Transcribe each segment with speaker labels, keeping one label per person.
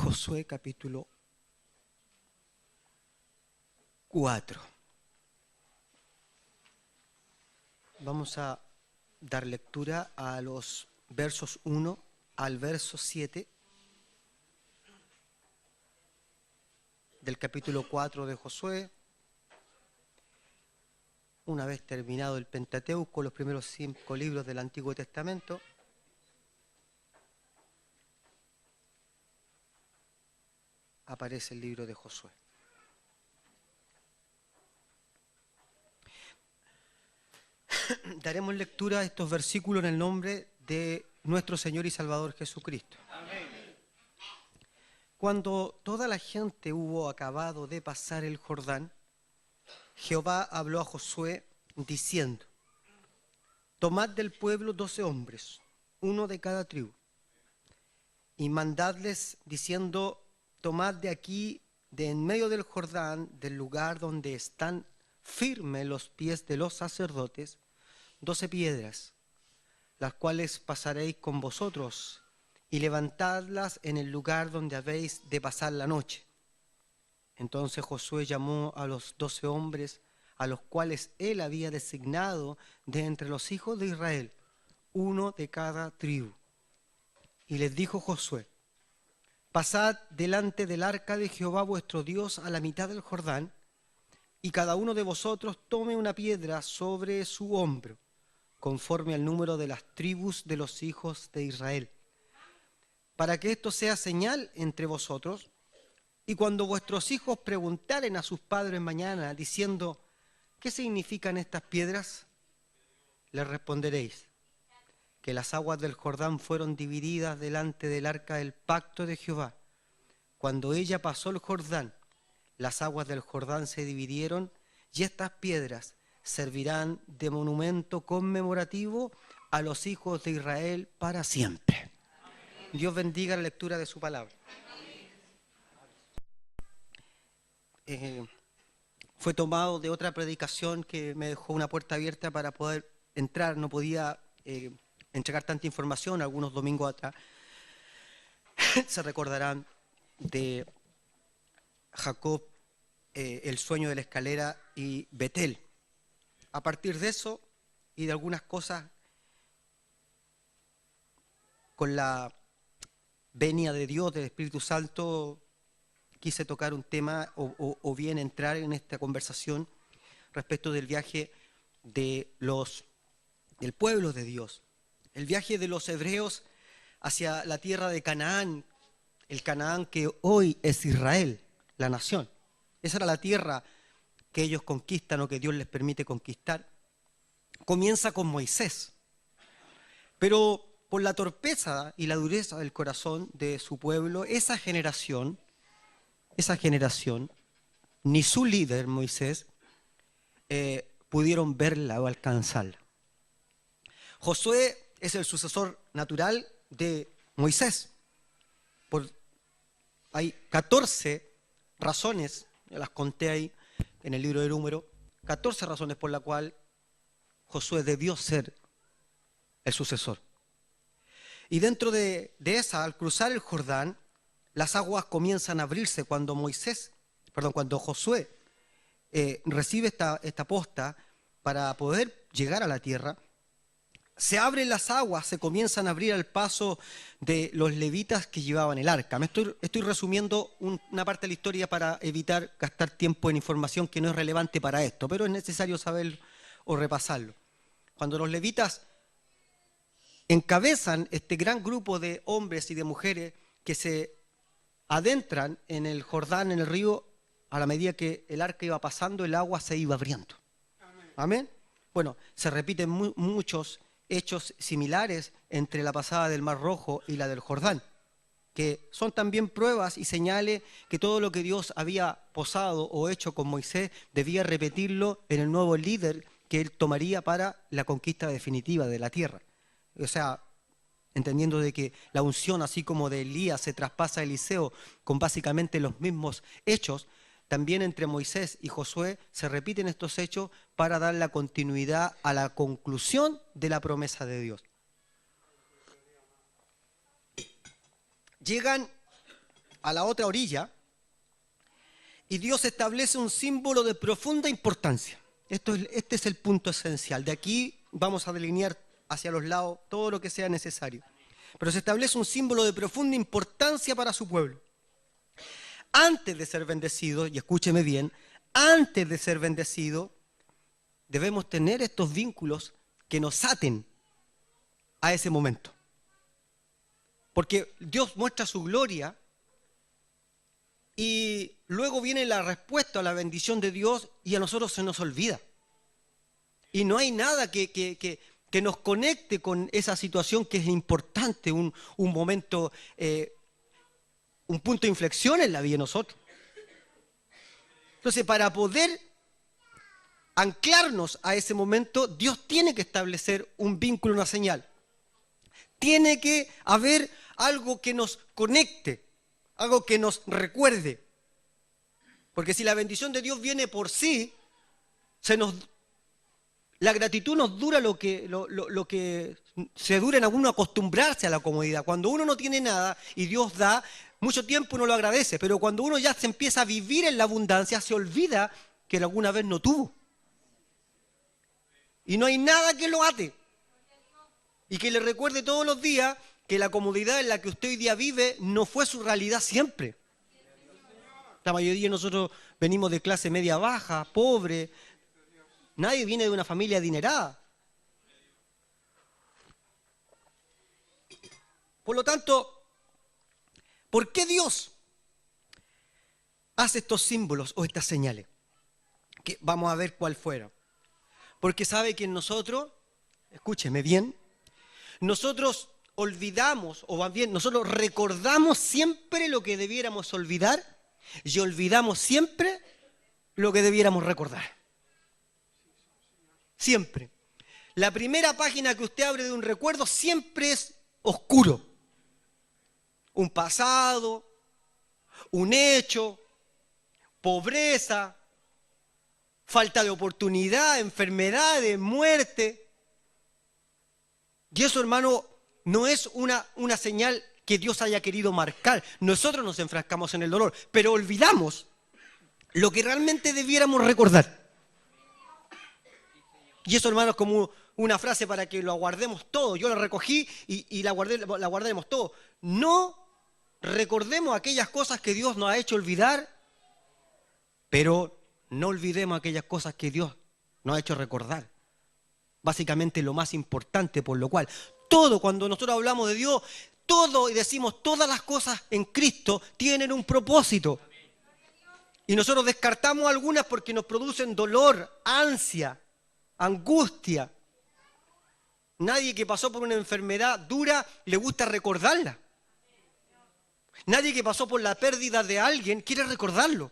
Speaker 1: Josué capítulo 4. Vamos a dar lectura a los versos 1 al verso 7 del capítulo 4 de Josué. Una vez terminado el Pentateuco, los primeros 5 libros del Antiguo Testamento, aparece el libro de Josué. Daremos lectura a estos versículos en el nombre de nuestro Señor y Salvador Jesucristo. Amén. Cuando toda la gente hubo acabado de pasar el Jordán, Jehová habló a Josué diciendo: tomad del pueblo 12 hombres, uno de cada tribu, y mandadles diciendo: tomad de aquí, de en medio del Jordán, del lugar donde están firmes los pies de los sacerdotes, 12 piedras, las cuales pasaréis con vosotros, y levantadlas en el lugar donde habéis de pasar la noche. Entonces Josué llamó a los 12 hombres, a los cuales él había designado de entre los hijos de Israel, uno de cada tribu. Y les dijo Josué: pasad delante del arca de Jehová vuestro Dios a la mitad del Jordán, y cada uno de vosotros tome una piedra sobre su hombro, conforme al número de las tribus de los hijos de Israel, para que esto sea señal entre vosotros. Y cuando vuestros hijos preguntaren a sus padres mañana, diciendo: ¿qué significan estas piedras?, les responderéis: que las aguas del Jordán fueron divididas delante del arca del pacto de Jehová. Cuando ella pasó el Jordán, las aguas del Jordán se dividieron, y estas piedras servirán de monumento conmemorativo a los hijos de Israel para siempre. Amén. Dios bendiga la lectura de su palabra. Fue tomado de otra predicación que me dejó una puerta abierta para poder entrar. No podía entregar tanta información algunos domingos atrás. Se recordarán de Jacob, el sueño de la escalera y Betel. A partir de eso y de algunas cosas, con la venia de Dios, del Espíritu Santo, quise tocar un tema o bien entrar en esta conversación respecto del viaje del pueblo de Dios. El viaje de los hebreos hacia la tierra de Canaán, el Canaán que hoy es Israel, la nación. Esa era la tierra que ellos conquistan o que Dios les permite conquistar. Comienza con Moisés, pero por la torpeza y la dureza del corazón de su pueblo, esa generación, ni su líder Moisés, pudieron verla o alcanzarla. Josué es el sucesor natural de Moisés. Hay 14 razones, las conté ahí en el libro de Números, 14 razones por las cuales Josué debió ser el sucesor. Y dentro de esa, al cruzar el Jordán, las aguas comienzan a abrirse cuando Josué recibe esta posta para poder llegar a la tierra. Se abren las aguas, se comienzan a abrir al paso de los levitas que llevaban el arca. Estoy resumiendo una parte de la historia para evitar gastar tiempo en información que no es relevante para esto, pero es necesario saber o repasarlo. Cuando los levitas encabezan este gran grupo de hombres y de mujeres que se adentran en el Jordán, en el río, a la medida que el arca iba pasando, el agua se iba abriendo. Amén. Bueno, se repiten muchos hechos similares entre la pasada del Mar Rojo y la del Jordán, que son también pruebas y señales que todo lo que Dios había posado o hecho con Moisés debía repetirlo en el nuevo líder que él tomaría para la conquista definitiva de la tierra. O sea, entendiendo de que la unción, así como de Elías se traspasa a Eliseo con básicamente los mismos hechos, también entre Moisés y Josué se repiten estos hechos para dar la continuidad a la conclusión de la promesa de Dios. Llegan a la otra orilla y Dios establece un símbolo de profunda importancia. Este es el punto esencial. De aquí vamos a delinear hacia los lados todo lo que sea necesario. Pero se establece un símbolo de profunda importancia para su pueblo. Antes de ser bendecidos, y escúcheme bien, antes de ser bendecidos, debemos tener estos vínculos que nos aten a ese momento. Porque Dios muestra su gloria y luego viene la respuesta a la bendición de Dios y a nosotros se nos olvida. Y no hay nada que nos conecte con esa situación que es importante, un momento, un punto de inflexión en la vida de nosotros. Entonces, para poder anclarnos a ese momento, Dios tiene que establecer un vínculo, una señal. Tiene que haber algo que nos conecte, algo que nos recuerde. Porque si la bendición de Dios viene por sí, la gratitud nos dura lo que se dura en alguno acostumbrarse a la comodidad. Cuando uno no tiene nada y Dios da, mucho tiempo uno lo agradece, pero cuando uno ya se empieza a vivir en la abundancia, se olvida que alguna vez no tuvo. Y no hay nada que lo ate y que le recuerde todos los días que la comodidad en la que usted hoy día vive no fue su realidad siempre. La mayoría de nosotros venimos de clase media baja, pobre. Nadie viene de una familia adinerada. Por lo tanto, ¿por qué Dios hace estos símbolos o estas señales? Que vamos a ver cuál fuera. Porque sabe que nosotros, escúcheme bien, nosotros olvidamos, o más bien, nosotros recordamos siempre lo que debiéramos olvidar y olvidamos siempre lo que debiéramos recordar. Siempre. La primera página que usted abre de un recuerdo siempre es oscuro. Un pasado, un hecho, pobreza, falta de oportunidad, enfermedades, muerte. Y eso, hermano, no es una señal que Dios haya querido marcar. Nosotros nos enfrascamos en el dolor, pero olvidamos lo que realmente debiéramos recordar. Y eso, hermano, es como una frase para que lo aguardemos todo. Yo la recogí y la guardemos todo. No recordemos aquellas cosas que Dios nos ha hecho olvidar, pero no olvidemos aquellas cosas que Dios nos ha hecho recordar. Básicamente lo más importante, por lo cual todo, cuando nosotros hablamos de Dios, todo y decimos todas las cosas en Cristo tienen un propósito. Y nosotros descartamos algunas porque nos producen dolor, ansia, angustia. Nadie que pasó por una enfermedad dura le gusta recordarla. Nadie que pasó por la pérdida de alguien quiere recordarlo.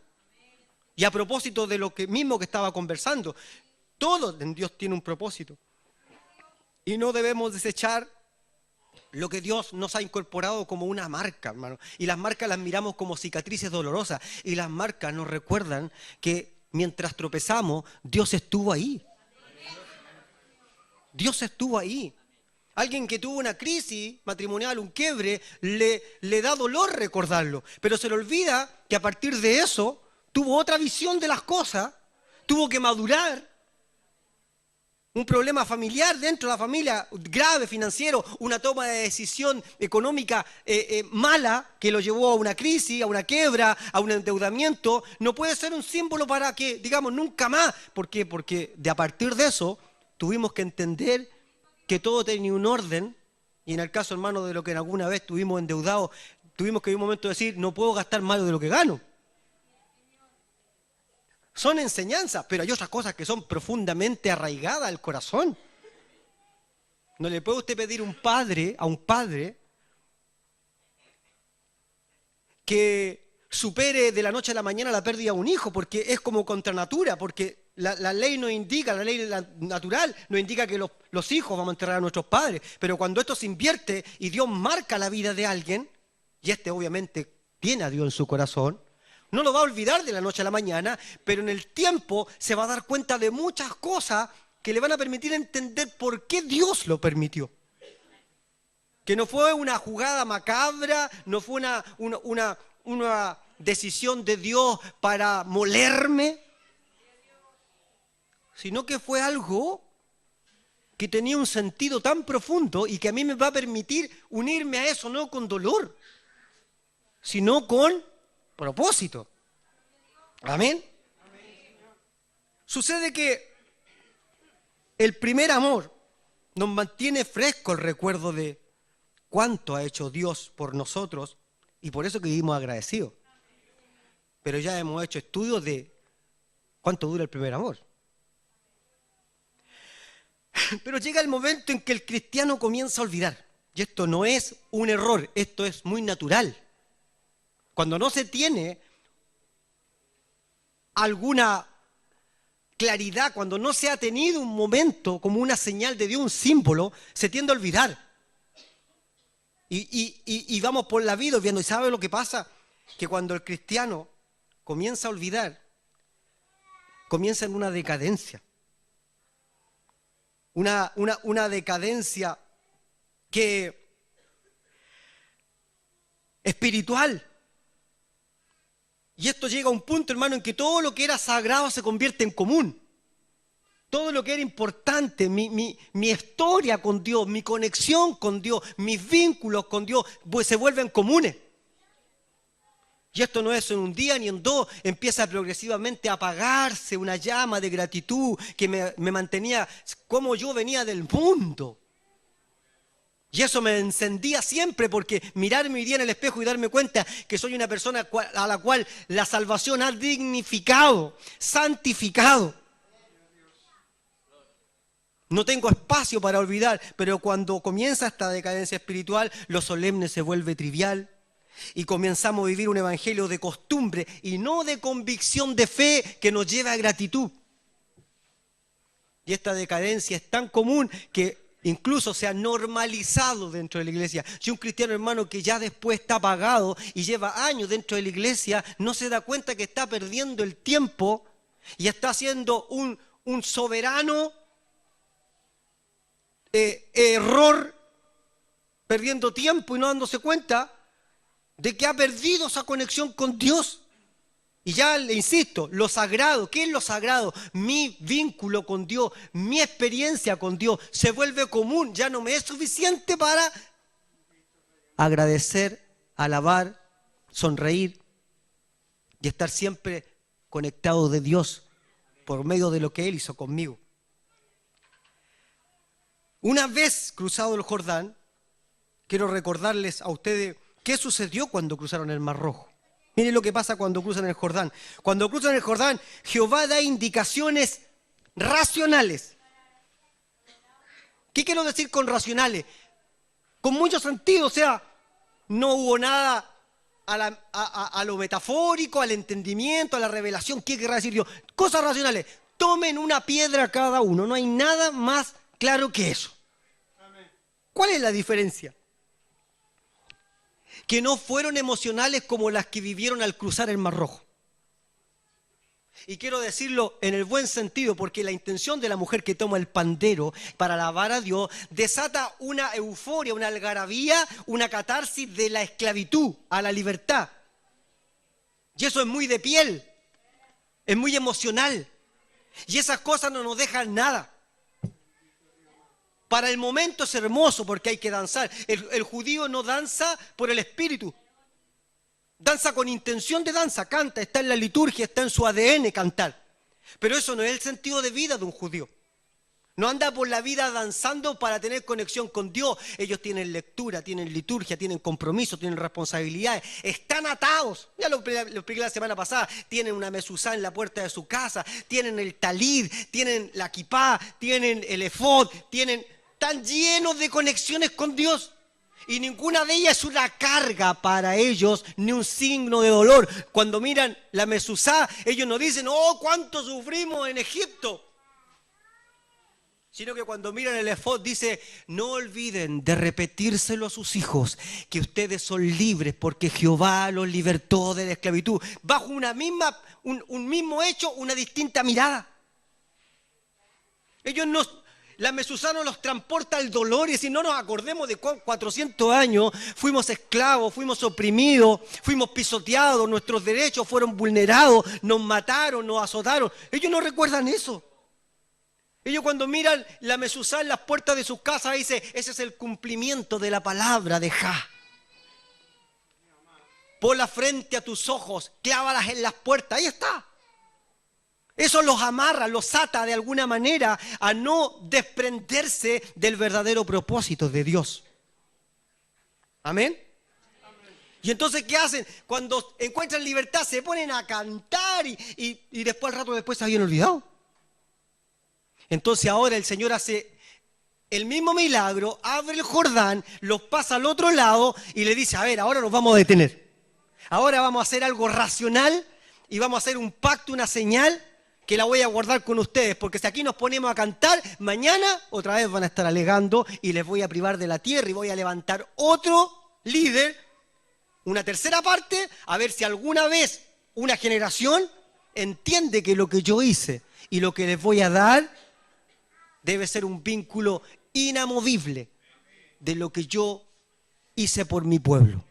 Speaker 1: Y a propósito de lo mismo que estaba conversando, todo en Dios tiene un propósito. Y no debemos desechar lo que Dios nos ha incorporado como una marca, hermano. Y las marcas las miramos como cicatrices dolorosas. Y las marcas nos recuerdan que mientras tropezamos, Dios estuvo ahí. Dios estuvo ahí. Alguien que tuvo una crisis matrimonial, un quiebre, le da dolor recordarlo. Pero se le olvida que a partir de eso tuvo otra visión de las cosas, tuvo que madurar. Un problema familiar dentro de la familia, grave, financiero, una toma de decisión económica mala que lo llevó a una crisis, a una quiebra, a un endeudamiento, no puede ser un símbolo para que, digamos, nunca más. ¿Por qué? Porque a partir de eso tuvimos que entender que todo tenía un orden, y en el caso, hermano, de lo que alguna vez estuvimos endeudados, tuvimos que en un momento decir, no puedo gastar más de lo que gano. Son enseñanzas, pero hay otras cosas que son profundamente arraigadas al corazón. No le puede usted pedir a un padre que supere de la noche a la mañana la pérdida de un hijo, porque es como contra natura, porque la ley nos indica, la ley natural nos indica que los hijos vamos a enterrar a nuestros padres, pero cuando esto se invierte y Dios marca la vida de alguien, y obviamente tiene a Dios en su corazón, no lo va a olvidar de la noche a la mañana, pero en el tiempo se va a dar cuenta de muchas cosas que le van a permitir entender por qué Dios lo permitió. Que no fue una jugada macabra, no fue una decisión de Dios para molerme, sino que fue algo que tenía un sentido tan profundo y que a mí me va a permitir unirme a eso, no con dolor, sino con propósito. Amén. Sucede que el primer amor nos mantiene fresco el recuerdo de cuánto ha hecho Dios por nosotros y por eso que vivimos agradecidos. Pero ya hemos hecho estudios de cuánto dura el primer amor. Pero llega el momento en que el cristiano comienza a olvidar. Y esto no es un error, esto es muy natural. Cuando no se tiene alguna claridad, cuando no se ha tenido un momento como una señal de Dios, un símbolo, se tiende a olvidar. Y vamos por la vida viendo. ¿Y sabe lo que pasa? Que cuando el cristiano comienza a olvidar, comienza en una decadencia. Una decadencia que espiritual. Y esto llega a un punto, hermano, en que todo lo que era sagrado se convierte en común. Todo lo que era importante, mi historia con Dios, mi conexión con Dios, mis vínculos con Dios, pues se vuelven comunes. Y esto no es en un día ni en dos, empieza progresivamente a apagarse una llama de gratitud que me mantenía como yo venía del mundo. Y eso me encendía siempre porque mirarme hoy día en el espejo y darme cuenta que soy una persona a la cual la salvación ha dignificado, santificado. No tengo espacio para olvidar, pero cuando comienza esta decadencia espiritual, lo solemne se vuelve trivial. Y comenzamos a vivir un evangelio de costumbre y no de convicción de fe que nos lleva a gratitud. Y esta decadencia es tan común que incluso se ha normalizado dentro de la iglesia. Si un cristiano, hermano, que ya después está apagado y lleva años dentro de la iglesia, no se da cuenta que está perdiendo el tiempo y está haciendo un soberano error, perdiendo tiempo y no dándose cuenta de que ha perdido esa conexión con Dios. Y ya le insisto, lo sagrado, ¿qué es lo sagrado? Mi vínculo con Dios, mi experiencia con Dios se vuelve común, ya no me es suficiente para agradecer, alabar, sonreír y estar siempre conectado de Dios por medio de lo que Él hizo conmigo. Una vez cruzado el Jordán, quiero recordarles a ustedes qué sucedió cuando cruzaron el Mar Rojo. Miren lo que pasa cuando cruzan el Jordán. Cuando cruzan el Jordán, Jehová da indicaciones racionales. ¿Qué quiero decir con racionales? Con mucho sentido, o sea, no hubo nada a lo metafórico, al entendimiento, a la revelación. ¿Qué querrá decir Dios? Cosas racionales. Tomen una piedra cada uno. No hay nada más claro que eso. ¿Cuál es la diferencia? Que no fueron emocionales como las que vivieron al cruzar el Mar Rojo. Y quiero decirlo en el buen sentido, porque la intención de la mujer que toma el pandero para alabar a Dios desata una euforia, una algarabía, una catarsis de la esclavitud a la libertad. Y eso es muy de piel, es muy emocional. Y esas cosas no nos dejan nada. Para el momento es hermoso porque hay que danzar. El judío no danza por el espíritu. Danza con intención de danza, canta, está en la liturgia, está en su ADN cantar. Pero eso no es el sentido de vida de un judío. No anda por la vida danzando para tener conexión con Dios. Ellos tienen lectura, tienen liturgia, tienen compromiso, tienen responsabilidades. Están atados. Ya lo expliqué la semana pasada. Tienen una mezuzá en la puerta de su casa. Tienen el talid, tienen la kipá, tienen el efod, están llenos de conexiones con Dios. Y ninguna de ellas es una carga para ellos, ni un signo de dolor. Cuando miran la mezuzá, ellos no dicen, oh, cuánto sufrimos en Egipto. Sino que cuando miran el efod dice, no olviden de repetírselo a sus hijos, que ustedes son libres porque Jehová los libertó de la esclavitud. Bajo un mismo hecho, una distinta mirada. Ellos La mezuzá nos los transporta al dolor y si no nos acordemos de 400 años fuimos esclavos, fuimos oprimidos, fuimos pisoteados, nuestros derechos fueron vulnerados, nos mataron, nos azotaron. Ellos no recuerdan eso. Ellos cuando miran la mezuzá en las puertas de sus casas dicen, ese es el cumplimiento de la palabra de Jah. Pon la frente a tus ojos, clávalas en las puertas, ahí está. Eso los amarra, los ata de alguna manera a no desprenderse del verdadero propósito de Dios. ¿Amén? Y entonces, ¿qué hacen? Cuando encuentran libertad, se ponen a cantar y después, al rato después, se habían olvidado. Entonces ahora el Señor hace el mismo milagro, abre el Jordán, los pasa al otro lado y le dice, a ver, ahora nos vamos a detener. Ahora vamos a hacer algo racional y vamos a hacer un pacto, una señal que la voy a guardar con ustedes, porque si aquí nos ponemos a cantar, mañana otra vez van a estar alegando y les voy a privar de la tierra y voy a levantar otro líder, una tercera parte, a ver si alguna vez una generación entiende que lo que yo hice y lo que les voy a dar debe ser un vínculo inamovible de lo que yo hice por mi pueblo.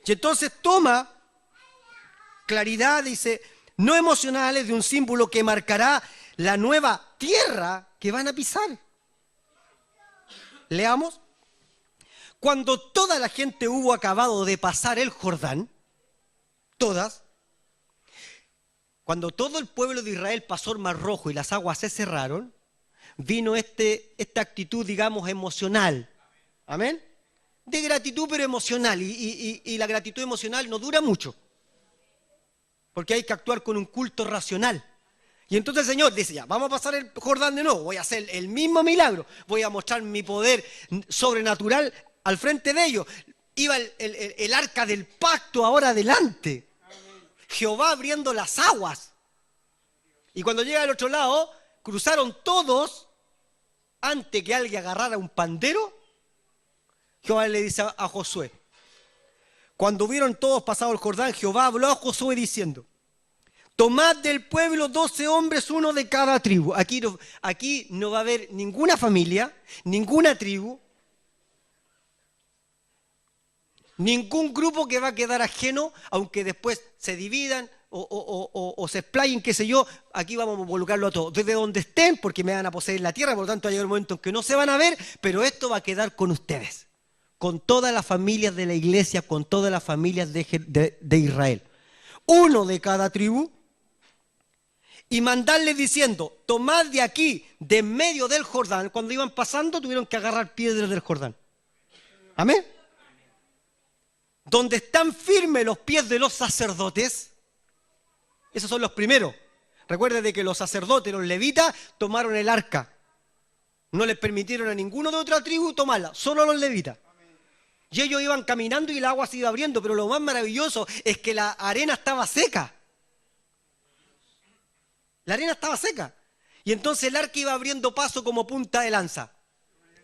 Speaker 1: Y entonces toma claridad, dice, no emocionales de un símbolo que marcará la nueva tierra que van a pisar. Leamos. Cuando toda la gente hubo acabado de pasar el Jordán, cuando todo el pueblo de Israel pasó el Mar Rojo y las aguas se cerraron, vino esta actitud, digamos, emocional. ¿Amén? De gratitud, pero emocional. Y la gratitud emocional no dura mucho. Porque hay que actuar con un culto racional. Y entonces el Señor dice, ya, vamos a pasar el Jordán de nuevo, voy a hacer el mismo milagro, voy a mostrar mi poder sobrenatural al frente de ellos. Iba el arca del pacto ahora adelante. Jehová abriendo las aguas. Y cuando llega al otro lado, cruzaron todos antes que alguien agarrara un pandero. Jehová le dice a Josué, cuando hubieron todos pasado el Jordán, Jehová habló a Josué diciendo, tomad del pueblo 12 hombres, uno de cada tribu. Aquí no va a haber ninguna familia, ninguna tribu, ningún grupo que va a quedar ajeno, aunque después se dividan o se explayen, qué sé yo. Aquí vamos a involucrarlo a todos, desde donde estén, porque me van a poseer la tierra, por lo tanto va a llegar un momento en que no se van a ver, pero esto va a quedar con ustedes, con todas las familias de la iglesia, con todas las familias de Israel. Uno de cada tribu, y mandarles diciendo, tomad de aquí, de en medio del Jordán. Cuando iban pasando tuvieron que agarrar piedras del Jordán. ¿Amén? Donde están firmes los pies de los sacerdotes, esos son los primeros. Recuerden de que los sacerdotes, los levitas, tomaron el arca. No les permitieron a ninguno de otra tribu tomarla, solo los levitas. Y ellos iban caminando y el agua se iba abriendo, pero lo más maravilloso es que la arena estaba seca. La arena estaba seca. Y entonces el arca iba abriendo paso como punta de lanza.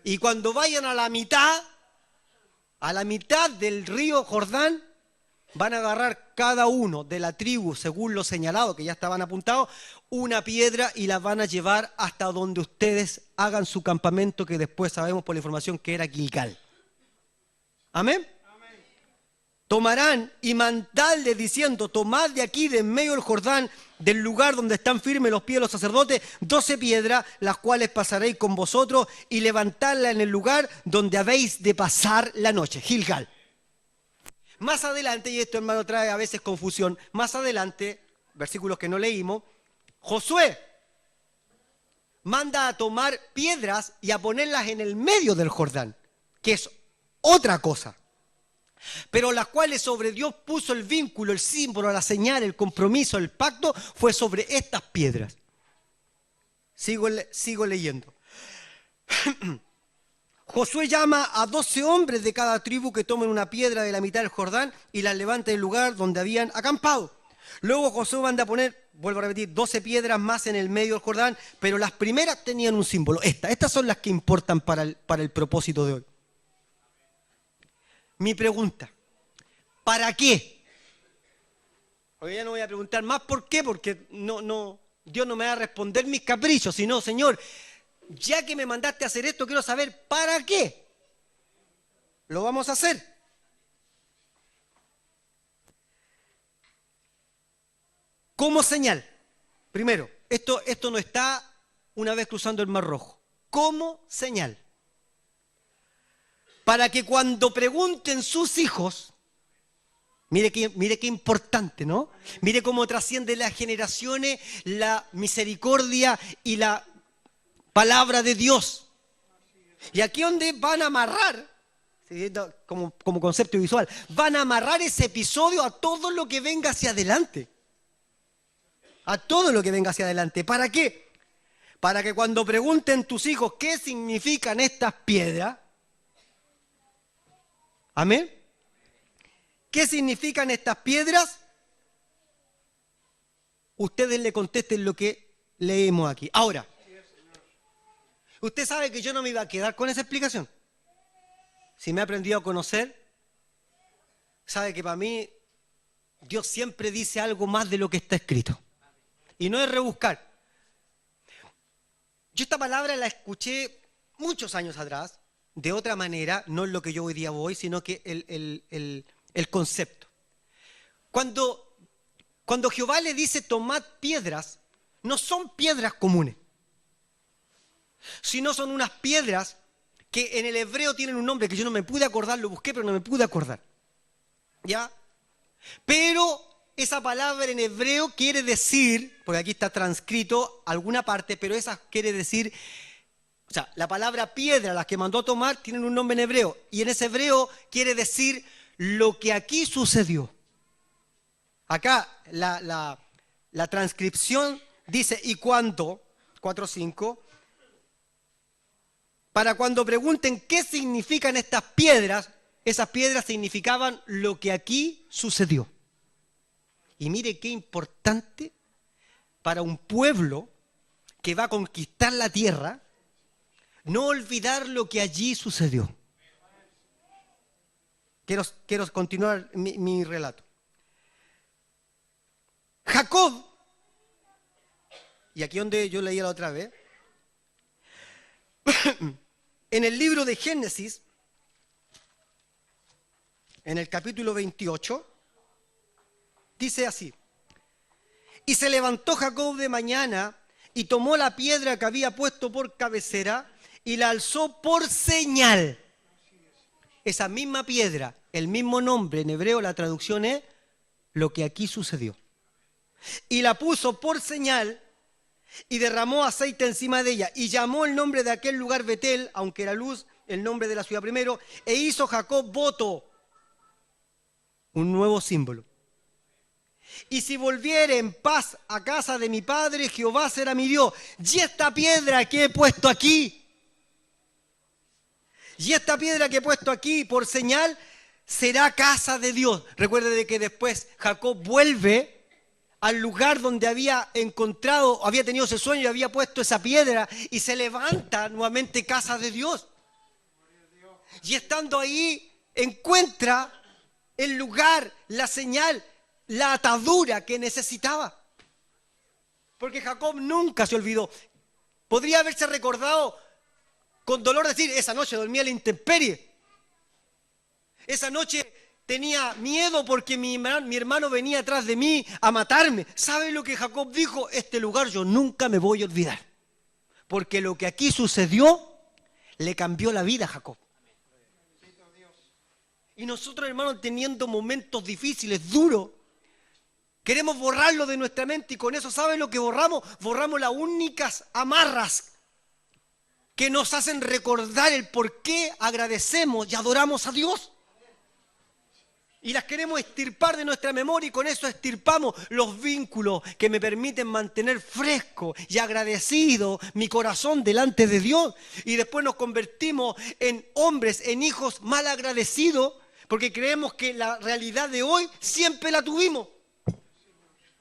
Speaker 1: Y cuando vayan a la mitad del río Jordán, van a agarrar cada uno de la tribu, según lo señalado, que ya estaban apuntados, una piedra y la van a llevar hasta donde ustedes hagan su campamento, que después sabemos por la información que era Gilgal. ¿Amén? Tomarán y mandadles diciendo, tomad de aquí, de en medio del Jordán, del lugar donde están firmes los pies de los sacerdotes, 12 piedras, las cuales pasaréis con vosotros, y levantadlas en el lugar donde habéis de pasar la noche. Gilgal. Más adelante, y esto, hermano, trae a veces confusión, más adelante, versículos que no leímos, Josué manda a tomar piedras y a ponerlas en el medio del Jordán, que es otra cosa. Pero las cuales sobre Dios puso el vínculo, el símbolo, la señal, el compromiso, el pacto, fue sobre estas piedras. Sigo leyendo. Josué llama a 12 hombres de cada tribu que tomen una piedra de la mitad del Jordán y las levanten del lugar donde habían acampado. Luego Josué manda a poner, vuelvo a repetir, 12 piedras más en el medio del Jordán, pero las primeras tenían un símbolo. Estas son las que importan para el propósito de hoy. Mi pregunta, ¿para qué? Hoy ya no voy a preguntar más por qué, porque Dios no me va a responder mis caprichos, sino, Señor, ya que me mandaste a hacer esto, quiero saber para qué lo vamos a hacer. Como señal, primero, esto no está una vez cruzando el Mar Rojo, como señal. Para que cuando pregunten sus hijos, mire qué importante, ¿no? Mire cómo trasciende las generaciones la misericordia y la palabra de Dios. Y aquí donde van a amarrar, como concepto visual, van a amarrar ese episodio a todo lo que venga hacia adelante. A todo lo que venga hacia adelante. ¿Para qué? Para que cuando pregunten tus hijos qué significan estas piedras, ¿amén? ¿Qué significan estas piedras? Ustedes le contesten lo que leemos aquí. Ahora, usted sabe que yo no me iba a quedar con esa explicación. Si me he aprendido a conocer, sabe que para mí Dios siempre dice algo más de lo que está escrito. Y no es rebuscar. Yo esta palabra la escuché muchos años atrás, de otra manera, no es lo que yo hoy día voy, sino que el concepto. Cuando Jehová le dice tomad piedras, no son piedras comunes, sino son unas piedras que en el hebreo tienen un nombre que yo no me pude acordar, lo busqué pero no me pude acordar. ¿Ya? Pero esa palabra en hebreo quiere decir, porque aquí está transcrito alguna parte, pero esa quiere decir, o sea, la palabra piedra, las que mandó a tomar, tienen un nombre en hebreo. Y en ese hebreo quiere decir lo que aquí sucedió. Acá la transcripción dice, y cuando, 4:5, para cuando pregunten qué significan estas piedras, esas piedras significaban lo que aquí sucedió. Y mire qué importante para un pueblo que va a conquistar la tierra, no olvidar lo que allí sucedió. Quiero continuar mi relato. Jacob, y aquí donde yo leía la otra vez, en el libro de Génesis, en el capítulo 28, dice así: y se levantó Jacob de mañana y tomó la piedra que había puesto por cabecera y la alzó por señal. Esa misma piedra, el mismo nombre, en hebreo la traducción es lo que aquí sucedió. Y la puso por señal y derramó aceite encima de ella y llamó el nombre de aquel lugar Betel, aunque era Luz, el nombre de la ciudad primero, e hizo Jacob voto, un nuevo símbolo. Y si volviere en paz a casa de mi padre, Jehová será mi Dios. Y esta piedra que he puesto aquí, por señal, será casa de Dios. Recuerde de que después Jacob vuelve al lugar donde había tenido ese sueño y había puesto esa piedra, y se levanta nuevamente casa de Dios. Y estando ahí encuentra el lugar, la señal, la atadura que necesitaba. Porque Jacob nunca se olvidó. Podría haberse recordado con dolor decir, esa noche dormía a la intemperie. Esa noche tenía miedo porque mi hermano venía atrás de mí a matarme. ¿Sabe lo que Jacob dijo? Este lugar yo nunca me voy a olvidar. Porque lo que aquí sucedió le cambió la vida a Jacob. Y nosotros, hermanos, teniendo momentos difíciles, duros, queremos borrarlo de nuestra mente, y con eso, ¿saben lo que borramos? Borramos las únicas amarras que nos hacen recordar el por qué agradecemos y adoramos a Dios. Y las queremos extirpar de nuestra memoria, y con eso extirpamos los vínculos que me permiten mantener fresco y agradecido mi corazón delante de Dios. Y después nos convertimos en hombres, en hijos mal agradecidos, porque creemos que la realidad de hoy siempre la tuvimos.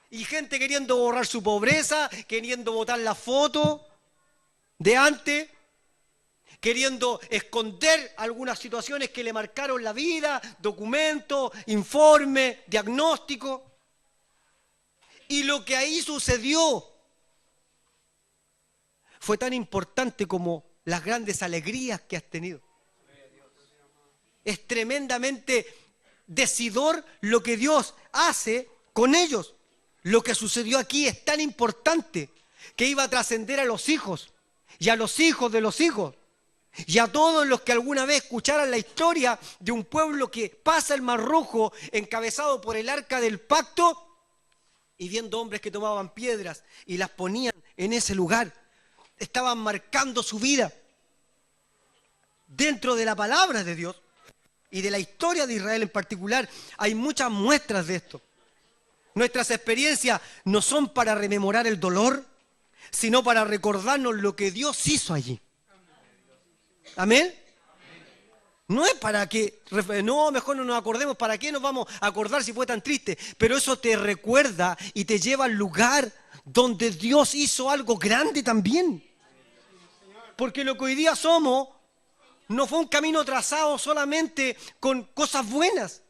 Speaker 1: Y gente queriendo borrar su pobreza, queriendo botar la foto de antes, queriendo esconder algunas situaciones que le marcaron la vida, documentos, informes, diagnósticos. Y lo que ahí sucedió fue tan importante como las grandes alegrías que has tenido. Es tremendamente decidor lo que Dios hace con ellos. Lo que sucedió aquí es tan importante que iba a trascender a los hijos y a los hijos de los hijos y a todos los que alguna vez escucharan la historia de un pueblo que pasa el Mar Rojo encabezado por el Arca del Pacto y viendo hombres que tomaban piedras y las ponían en ese lugar. Estaban marcando su vida. Dentro de la palabra de Dios y de la historia de Israel en particular hay muchas muestras de esto. Nuestras experiencias no son para rememorar el dolor, sino para recordarnos lo que Dios hizo allí. ¿Amén? No es para que, no, mejor no nos acordemos, ¿para qué nos vamos a acordar si fue tan triste? Pero eso te recuerda y te lleva al lugar donde Dios hizo algo grande también. Porque lo que hoy día somos no fue un camino trazado solamente con cosas buenas,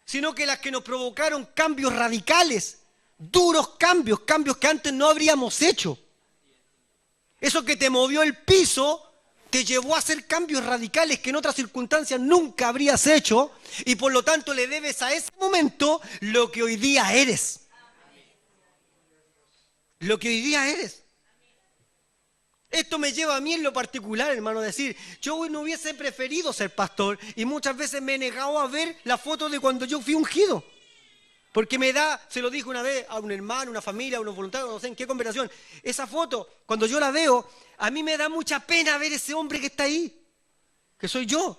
Speaker 1: sino que las que nos provocaron cambios radicales, duros cambios, cambios que antes no habríamos hecho. Eso que te movió el piso te llevó a hacer cambios radicales que en otras circunstancias nunca habrías hecho y por lo tanto le debes a ese momento lo que hoy día eres. Lo que hoy día eres. Esto me lleva a mí en lo particular, hermano, a decir, yo no hubiese preferido ser pastor y muchas veces me he negado a ver la foto de cuando yo fui ungido. Porque me da, se lo dije una vez a un hermano, una familia, a unos voluntarios, no sé en qué conversación, esa foto, cuando yo la veo, a mí me da mucha pena ver ese hombre que está ahí, que soy yo.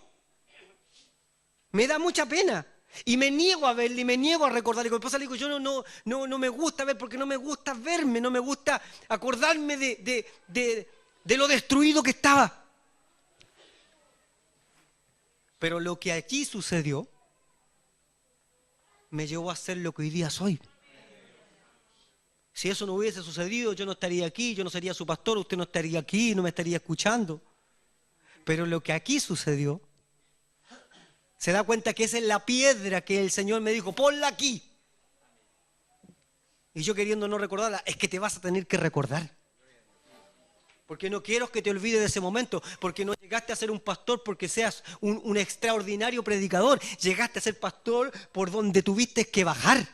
Speaker 1: Me da mucha pena. Y me niego a verle, y me niego a recordarle. Con mi esposa le digo, yo no me gusta ver, porque no me gusta verme, no me gusta acordarme de lo destruido que estaba. Pero lo que aquí sucedió me llevó a ser lo que hoy día soy. Si eso no hubiese sucedido, yo no estaría aquí, yo no sería su pastor, usted no estaría aquí, no me estaría escuchando. Pero lo que aquí sucedió, se da cuenta que esa es la piedra que el Señor me dijo, ponla aquí. Y yo queriendo no recordarla, es que te vas a tener que recordar. Porque no quiero que te olvides de ese momento, porque no llegaste a ser un pastor porque seas un extraordinario predicador, llegaste a ser pastor por donde tuviste que bajar.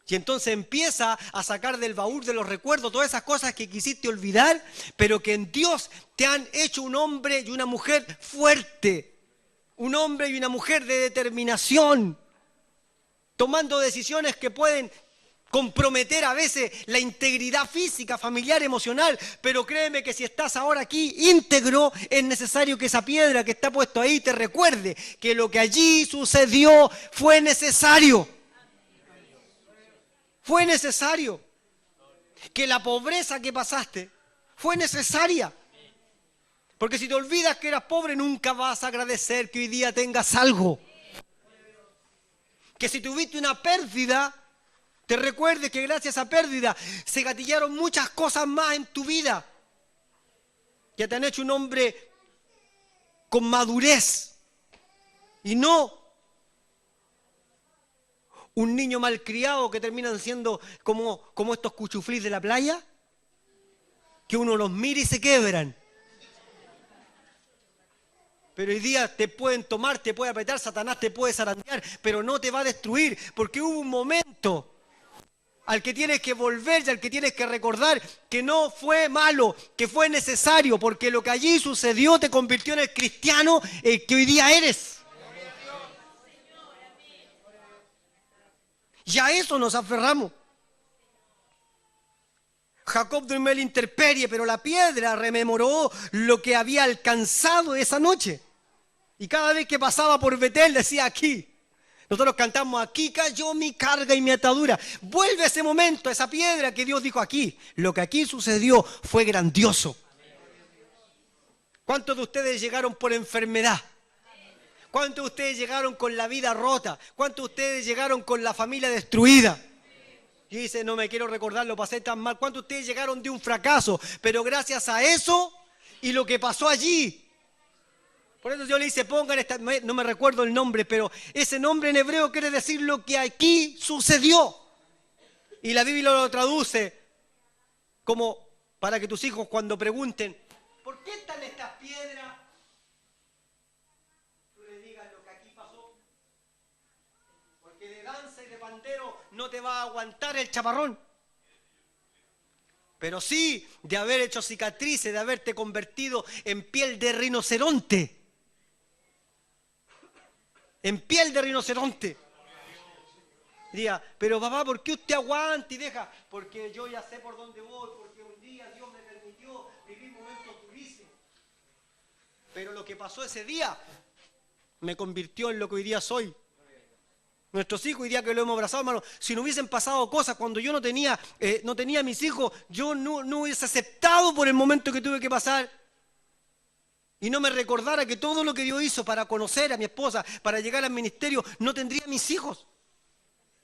Speaker 1: Y entonces empieza a sacar del baúl de los recuerdos todas esas cosas que quisiste olvidar, pero que en Dios te han hecho un hombre y una mujer fuerte, un hombre y una mujer de determinación, tomando decisiones que pueden comprometer a veces la integridad física, familiar, emocional, pero créeme que si estás ahora aquí íntegro, es necesario que esa piedra que está puesta ahí te recuerde que lo que allí sucedió fue necesario. Fue necesario. Que la pobreza que pasaste fue necesaria. Porque si te olvidas que eras pobre, nunca vas a agradecer que hoy día tengas algo. Que si tuviste una pérdida, te recuerdes que gracias a esa pérdida se gatillaron muchas cosas más en tu vida. Que te han hecho un hombre con madurez. Y no un niño malcriado que terminan siendo como estos cuchuflís de la playa, que uno los mira y se quebran. Pero hoy día te pueden tomar, te puede apretar, Satanás te puede zarandear, pero no te va a destruir, porque hubo un momento al que tienes que volver y al que tienes que recordar que no fue malo, que fue necesario, porque lo que allí sucedió te convirtió en el cristiano que hoy día eres. Y a eso nos aferramos. Jacob durmió en la intemperie, pero la piedra rememoró lo que había alcanzado esa noche. Y cada vez que pasaba por Betel decía aquí. Nosotros cantamos, aquí cayó mi carga y mi atadura. Vuelve ese momento, esa piedra que Dios dijo aquí. Lo que aquí sucedió fue grandioso. ¿Cuántos de ustedes llegaron por enfermedad? ¿Cuántos de ustedes llegaron con la vida rota? ¿Cuántos de ustedes llegaron con la familia destruida? Y dice, no me quiero recordar, lo pasé tan mal. ¿Cuántos de ustedes llegaron de un fracaso? Pero gracias a eso y lo que pasó allí. Por eso yo le dice, pongan esta, no me recuerdo el nombre, pero ese nombre en hebreo quiere decir lo que aquí sucedió. Y la Biblia lo traduce como para que tus hijos cuando pregunten, ¿por qué están estas piedras? Tú les digas lo que aquí pasó. Porque de danza y de pandero no te va a aguantar el chaparrón. Pero sí de haber hecho cicatrices, de haberte convertido en piel de rinoceronte. En piel de rinoceronte. Diga, pero papá, ¿por qué usted aguanta y deja? Porque yo ya sé por dónde voy, porque un día Dios me permitió vivir momentos durísimos. Pero lo que pasó ese día me convirtió en lo que hoy día soy. Nuestros hijos, hoy día que lo hemos abrazado, hermano, si no hubiesen pasado cosas cuando yo no tenía a mis hijos, yo no hubiese aceptado por el momento que tuve que pasar. Y no me recordara que todo lo que Dios hizo para conocer a mi esposa, para llegar al ministerio, no tendría a mis hijos.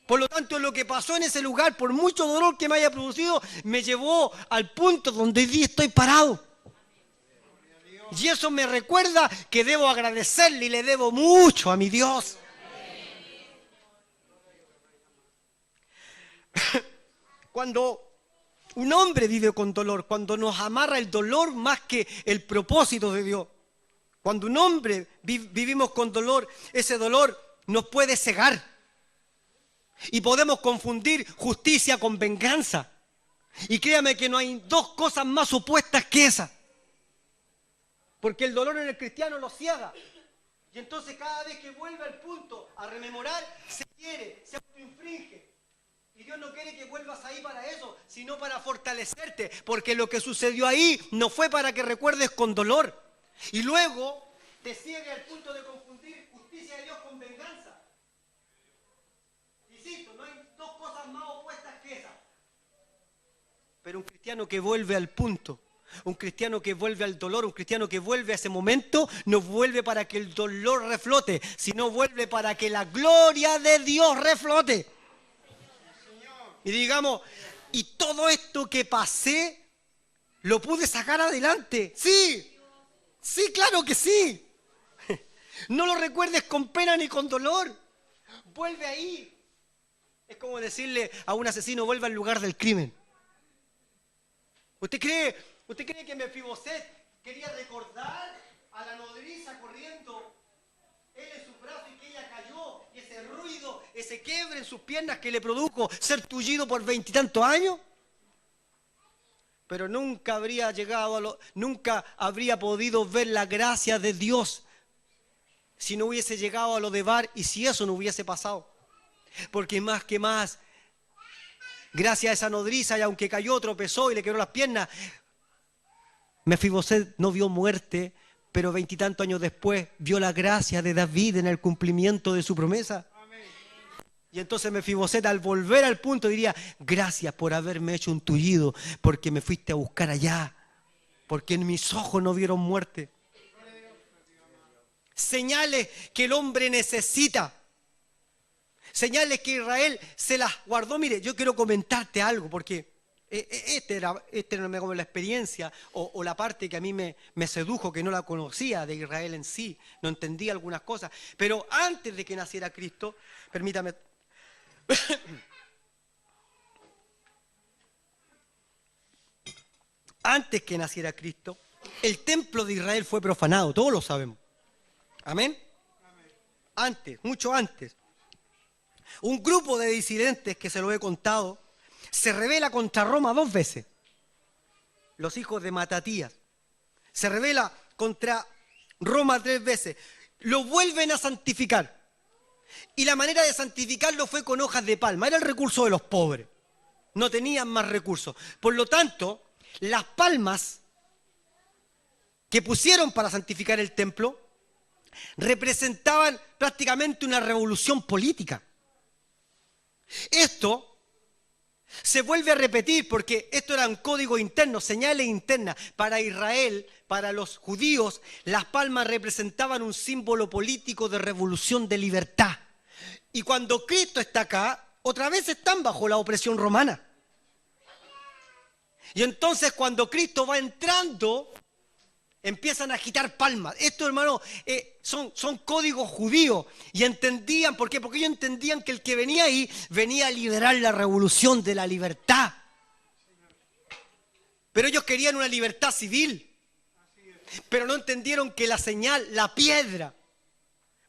Speaker 1: Por lo tanto, lo que pasó en ese lugar, por mucho dolor que me haya producido, me llevó al punto donde hoy día estoy parado. Y eso me recuerda que debo agradecerle y le debo mucho a mi Dios. Cuando un hombre vive con dolor, cuando nos amarra el dolor más que el propósito de Dios, cuando un hombre vivimos con dolor, ese dolor nos puede cegar y podemos confundir justicia con venganza. Y créame que no hay dos cosas más opuestas que esa, porque el dolor en el cristiano lo ciega. Y entonces cada vez que vuelve al punto a rememorar, se quiere, se autoinfringe. Y Dios no quiere que vuelvas ahí para eso, sino para fortalecerte, porque lo que sucedió ahí no fue para que recuerdes con dolor. Y luego te ciega al punto de confundir justicia de Dios con venganza. Insisto, no hay dos cosas más opuestas que esas. Pero un cristiano que vuelve al punto, un cristiano que vuelve al dolor, un cristiano que vuelve a ese momento, no vuelve para que el dolor reflote, sino vuelve para que la gloria de Dios reflote. Y digamos, y todo esto que pasé, lo pude sacar adelante. Sí, sí, claro que sí. No lo recuerdes con pena ni con dolor. Vuelve ahí. Es como decirle a un asesino, vuelve al lugar del crimen. ¿Usted cree que Mefiboset quería recordar a la nodriza corriendo él en sus brazos y que ella cayó, y ese ruido, ese quiebre en sus piernas que le produjo ser tullido por 20 y tantos años? Pero nunca habría llegado nunca habría podido ver la gracia de Dios si no hubiese llegado a lo de Bar y si eso no hubiese pasado. Porque más que más, gracias a esa nodriza, y aunque cayó, tropezó y le quebró las piernas, Mefiboset no vio muerte, pero 20 y tantos años después vio la gracia de David en el cumplimiento de su promesa. Y entonces Mefiboset, al volver al punto, diría, gracias por haberme hecho un tullido, porque me fuiste a buscar allá, porque en mis ojos no vieron muerte. Señales que el hombre necesita. Señales que Israel se las guardó. Mire, yo quiero comentarte algo, porque esta era como la experiencia o la parte que a mí me sedujo, que no la conocía de Israel en sí, no entendía algunas cosas. Pero antes de que naciera Cristo, permítame, antes que naciera Cristo, el templo de Israel fue profanado, todos lo sabemos. ¿Amén? Antes, mucho antes. Un grupo de disidentes, que se lo he contado, se rebela contra Roma 2 veces. Los hijos de Matatías. Se rebela contra Roma 3 veces. Lo vuelven a santificar. Y la manera de santificarlo fue con hojas de palma. Era el recurso de los pobres. No tenían más recursos. Por lo tanto, las palmas que pusieron para santificar el templo representaban prácticamente una revolución política. Esto se vuelve a repetir porque esto era un código interno, señales internas. Para Israel, para los judíos, las palmas representaban un símbolo político de revolución, de libertad. Y cuando Cristo está acá, otra vez están bajo la opresión romana. Y entonces cuando Cristo va entrando, empiezan a agitar palmas. Esto, hermano, son códigos judíos. Y entendían, ¿por qué? Porque ellos entendían que el que venía ahí venía a liderar la revolución de la libertad. Pero ellos querían una libertad civil. Pero no entendieron que la señal, la piedra,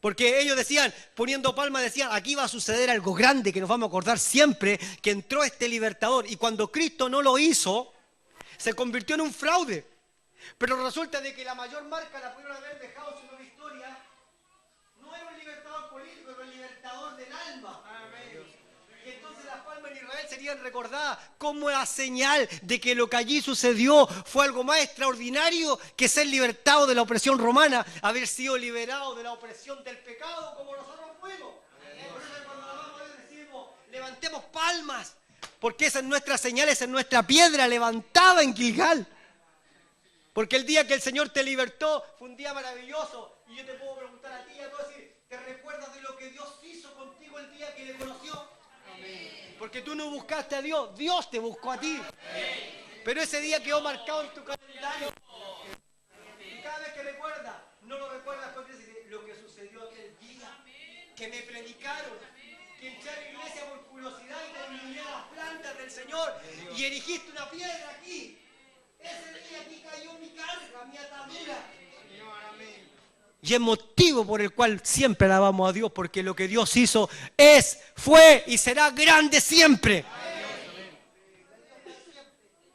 Speaker 1: porque ellos decían, poniendo palmas, decían, aquí va a suceder algo grande que nos vamos a acordar siempre, que entró este libertador. Y cuando Cristo no lo hizo, se convirtió en un fraude. Pero resulta de que la mayor marca la pudieron haber dejado sin una historia. No era un libertador político, era un libertador del alma. Y entonces las palmas en Israel serían recordadas como la señal de que lo que allí sucedió fue algo más extraordinario que ser libertado de la opresión romana, haber sido liberado de la opresión del pecado como nosotros fuimos. Por eso cuando alabamos a Dios decimos, levantemos palmas, porque esa es nuestra señal, esa es nuestra piedra levantada en Gilgal. Porque el día que el Señor te libertó fue un día maravilloso. Y yo te puedo preguntar a ti y a todos, ¿te recuerdas de lo que Dios hizo contigo el día que le conoció? Porque tú no buscaste a Dios, Dios te buscó a ti. Pero ese día quedó marcado en tu calendario. Y cada vez que recuerdas, no lo recuerdas porque dices lo que sucedió aquel día, que me predicaron, que entré a la iglesia por curiosidad y te miré las plantas del Señor y erigiste una piedra aquí. Ese día aquí cayó mi carga, mi atadura. Y es motivo por el cual siempre alabamos a Dios, porque lo que Dios hizo es, fue y será grande siempre.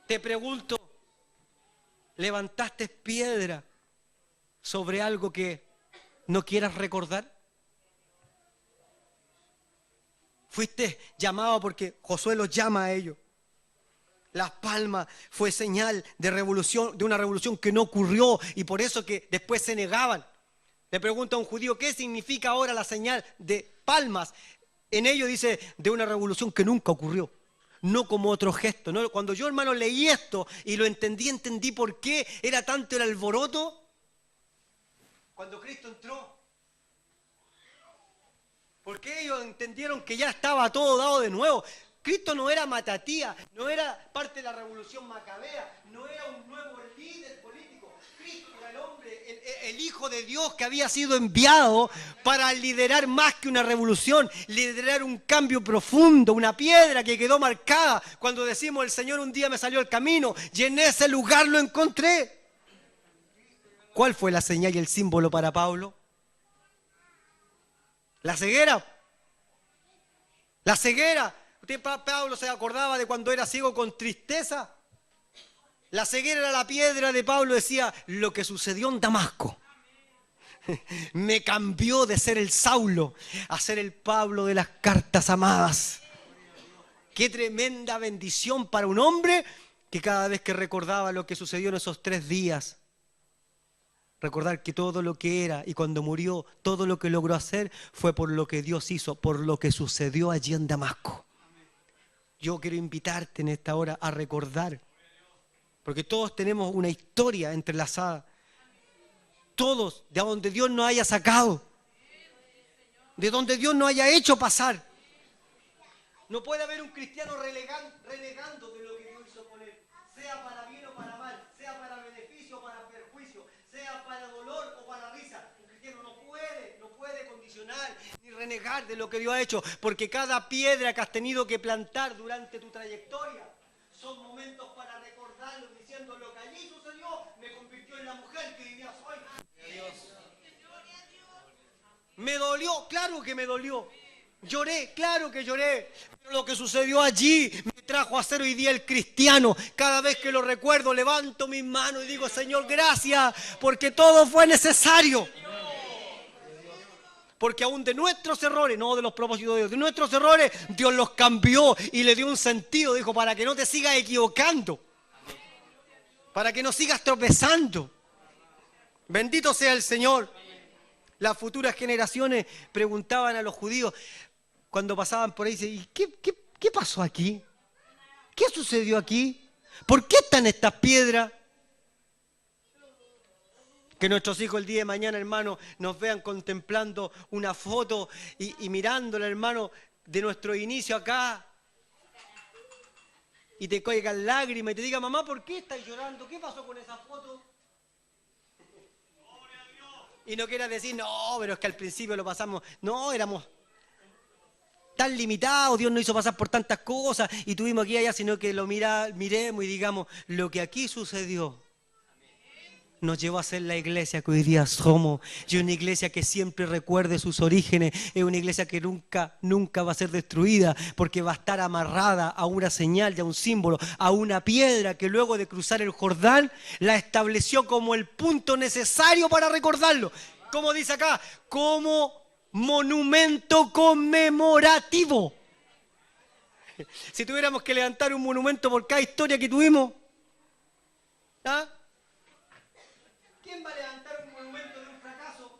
Speaker 1: Te pregunto, ¿levantaste piedra sobre algo que no quieras recordar? Fuiste llamado porque Josué los llama a ellos. Las palmas fue señal de revolución, de una revolución que no ocurrió y por eso que después se negaban. Le pregunta a un judío, ¿qué significa ahora la señal de palmas? En ello dice, de una revolución que nunca ocurrió. No como otro gesto. ¿No? Cuando yo, hermano, leí esto y lo entendí por qué era tanto el alboroto. Cuando Cristo entró. Porque ellos entendieron que ya estaba todo dado de nuevo. Cristo no era Matatía, no era parte de la revolución macabea, no era un nuevo líder político. Cristo era el hombre, el Hijo de Dios que había sido enviado para liderar más que una revolución, liderar un cambio profundo, una piedra que quedó marcada. Cuando decimos, el Señor un día me salió al camino y en ese lugar lo encontré. ¿Cuál fue la señal y el símbolo para Pablo? La ceguera. La ceguera. Pablo se acordaba de cuando era ciego con tristeza. La ceguera era la piedra de Pablo, decía, lo que sucedió en Damasco me cambió de ser el Saulo a ser el Pablo de las cartas amadas. Qué tremenda bendición para un hombre que cada vez que recordaba lo que sucedió en esos 3 días, recordar que todo lo que era y cuando murió, todo lo que logró hacer fue por lo que Dios hizo, por lo que sucedió allí en Damasco. Yo quiero invitarte en esta hora a recordar, porque todos tenemos una historia entrelazada. Todos, de donde Dios nos haya sacado, de donde Dios nos haya hecho pasar. No puede haber un cristiano renegando de lo que Dios hizo con él, sea para bien o para mal, sea para beneficio o para perjuicio, sea para dolor o para risa. Un cristiano no puede condicionar ni renegar de lo que Dios ha hecho, porque cada piedra que has tenido que plantar durante tu trayectoria son momentos para recordarlo, diciendo lo que allí sucedió me convirtió en la mujer que hoy día soy. Dios. Me dolió, claro que me dolió. Lloré, claro que lloré. Pero lo que sucedió allí me trajo a ser hoy día el cristiano. Cada vez que lo recuerdo, levanto mis manos y digo, Señor, gracias, porque todo fue necesario. Porque aún de nuestros errores, no de los propósitos de Dios, de nuestros errores, Dios los cambió y le dio un sentido. Dijo, para que no te sigas equivocando. Para que no sigas tropezando. Bendito sea el Señor. Las futuras generaciones preguntaban a los judíos cuando pasaban por ahí, ¿y qué pasó aquí? ¿Qué sucedió aquí? ¿Por qué están estas piedras? Que nuestros hijos el día de mañana, hermano, nos vean contemplando una foto y mirándola, hermano, de nuestro inicio acá. Y te caigan lágrimas y te digan, mamá, ¿por qué estás llorando? ¿Qué pasó con esa foto? Y no quieras decir, no, pero es que al principio lo pasamos. No, éramos tan limitados, Dios nos hizo pasar por tantas cosas y tuvimos aquí y allá, sino que lo miremos y digamos, lo que aquí sucedió nos llevó a ser la iglesia que hoy día somos. Y una iglesia que siempre recuerde sus orígenes. Es una iglesia que nunca va a ser destruida, porque va a estar amarrada a una señal y a un símbolo, a una piedra que luego de cruzar el Jordán la estableció como el punto necesario para recordarlo. Como dice acá, como monumento conmemorativo. Si tuviéramos que levantar un monumento por cada historia que tuvimos, ¿ah? ¿Quién va a levantar un monumento de un fracaso?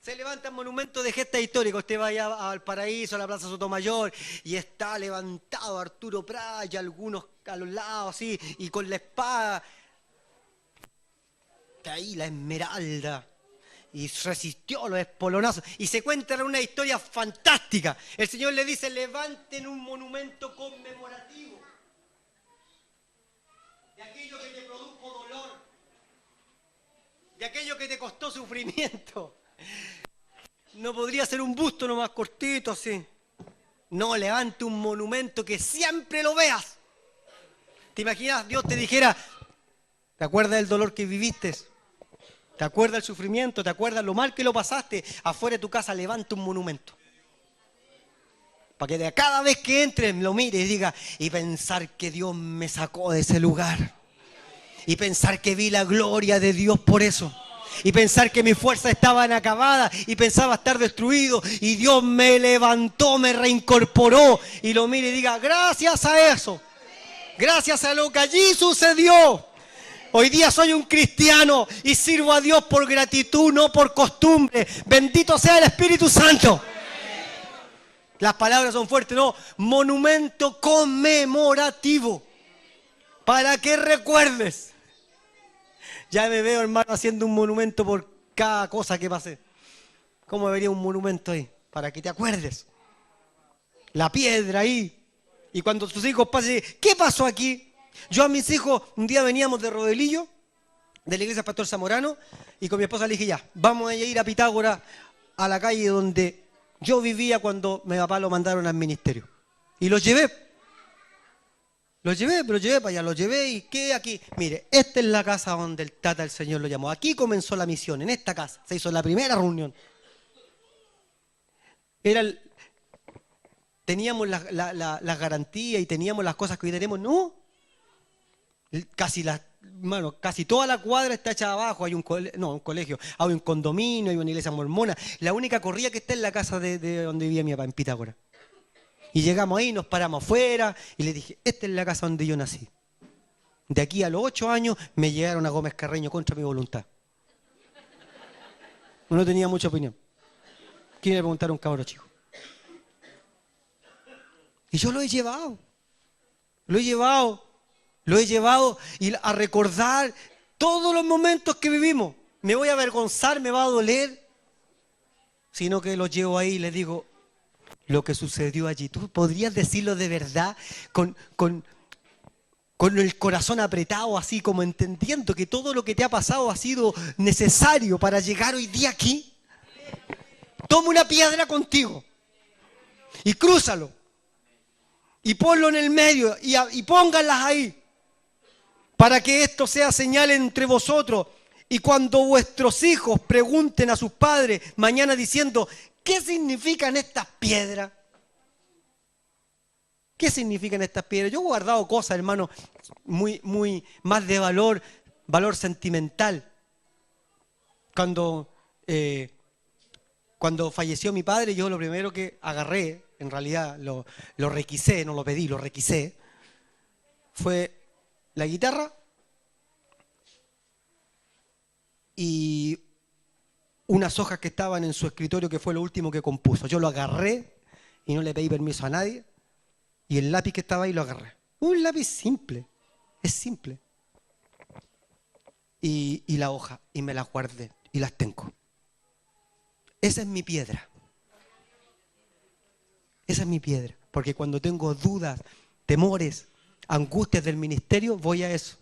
Speaker 1: Se levantan monumentos de gestas históricas. Usted vaya al Paraíso, a la Plaza Sotomayor, y está levantado Arturo Prat y algunos a los lados, así, y con la espada. Está ahí la esmeralda. Y resistió los espolonazos. Y se cuenta una historia fantástica. El Señor le dice, levanten un monumento conmemorativo de aquello que te produjo dolor, de aquello que te costó sufrimiento. No podría ser un busto nomás cortito así. No, levante un monumento que siempre lo veas. ¿Te imaginas? Dios te dijera, ¿te acuerdas del dolor que viviste? ¿Te acuerdas del sufrimiento? ¿Te acuerdas lo mal que lo pasaste? Afuera de tu casa levanta un monumento. Para que de cada vez que entres lo mires y diga, y pensar que Dios me sacó de ese lugar. Y pensar que vi la gloria de Dios por eso. Y pensar que mis fuerzas estaban acabadas y pensaba estar destruido. Y Dios me levantó, me reincorporó. Y lo mire y diga, gracias a eso, gracias a lo que allí sucedió, hoy día soy un cristiano y sirvo a Dios por gratitud, no por costumbre. Bendito sea el Espíritu Santo. Las palabras son fuertes, ¿no? Monumento conmemorativo. Para que recuerdes. Ya me veo, hermano, haciendo un monumento por cada cosa que pasé. ¿Cómo debería un monumento ahí? Para que te acuerdes. La piedra ahí. Y cuando tus hijos pasen, ¿qué pasó aquí? Yo a mis hijos, un día veníamos de Rodelillo, de la iglesia Pastor Zamorano, y con mi esposa le dije, ya, vamos a ir a Pitágoras, a la calle donde yo vivía cuando mi papá lo mandaron al ministerio. Y los llevé. Los llevé para allá, los llevé y ¿qué aquí? Mire, esta es la casa donde el Tata del Señor lo llamó. Aquí comenzó la misión, en esta casa. Se hizo la primera reunión. Teníamos las garantías y teníamos las cosas que hoy tenemos. No. Casi toda la cuadra está hecha abajo. Hay un colegio, hay un condominio, hay una iglesia mormona. La única corrida que está en la casa de donde vivía mi papá, en Pitágoras. Y llegamos ahí, nos paramos afuera y le dije, esta es la casa donde yo nací. De aquí a los 8 años me llegaron a Gómez Carreño contra mi voluntad. No tenía mucha opinión. ¿Quién le preguntar a un cabro chico? Y yo lo he llevado y a recordar todos los momentos que vivimos. Me voy a avergonzar, me va a doler, sino que los llevo ahí y les digo, lo que sucedió allí. ¿Tú podrías decirlo de verdad con el corazón apretado, así como entendiendo que todo lo que te ha pasado ha sido necesario para llegar hoy día aquí? Toma una piedra contigo y crúzalo y ponlo en el medio y pónganlas ahí para que esto sea señal entre vosotros. Y cuando vuestros hijos pregunten a sus padres mañana diciendo, ¿qué significan estas piedras? ¿Qué significan estas piedras? Yo he guardado cosas, hermano, muy más de valor sentimental. Cuando falleció mi padre, yo lo primero que agarré, en realidad lo requisé, no lo pedí, lo requisé, fue la guitarra y unas hojas que estaban en su escritorio, que fue lo último que compuso. Yo lo agarré y no le pedí permiso a nadie. Y el lápiz que estaba ahí lo agarré. Un lápiz simple, es simple. Y la hoja, y me las guardé, y las tengo. Esa es mi piedra. Esa es mi piedra. Porque cuando tengo dudas, temores, angustias del ministerio, voy a eso.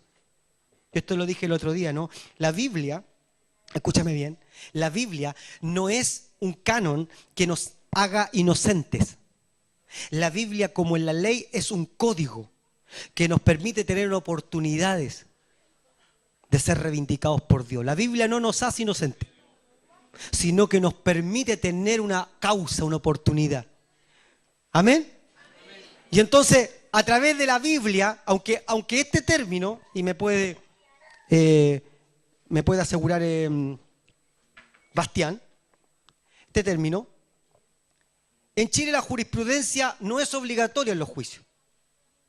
Speaker 1: Esto lo dije el otro día, ¿no? La Biblia, escúchame bien, la Biblia no es un canon que nos haga inocentes. La Biblia, como en la ley, es un código que nos permite tener oportunidades de ser reivindicados por Dios. La Biblia no nos hace inocentes, sino que nos permite tener una causa, una oportunidad. ¿Amén? Y entonces, a través de la Biblia, aunque este término, y me puede asegurar Bastián, este término, en Chile la jurisprudencia no es obligatoria en los juicios.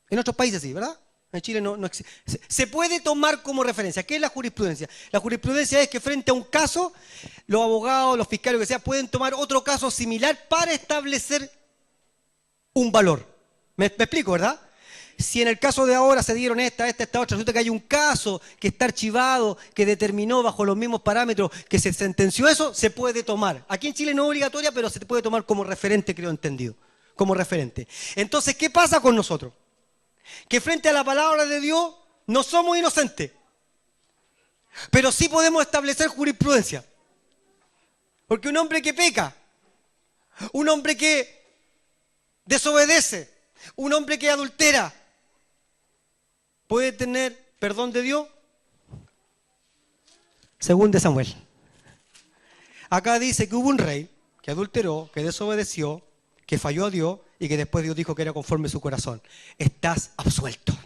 Speaker 1: En otros países sí, ¿verdad? En Chile no existe. Se puede tomar como referencia. ¿Qué es la jurisprudencia? La jurisprudencia es que frente a un caso, los abogados, los fiscales, lo que sea, pueden tomar otro caso similar para establecer un valor. ¿Me explico, verdad? Si en el caso de ahora se dieron esta otra, resulta que hay un caso que está archivado, que determinó bajo los mismos parámetros que se sentenció eso, se puede tomar. Aquí en Chile no es obligatoria, pero se puede tomar como referente, creo entendido. Como referente. Entonces, ¿qué pasa con nosotros? Que frente a la palabra de Dios no somos inocentes, pero sí podemos establecer jurisprudencia. Porque un hombre que peca, un hombre que desobedece, un hombre que adultera, ¿puede tener perdón de Dios? Según de Samuel. Acá dice que hubo un rey que adulteró, que desobedeció, que falló a Dios y que después Dios dijo que era conforme a su corazón. Estás absuelto.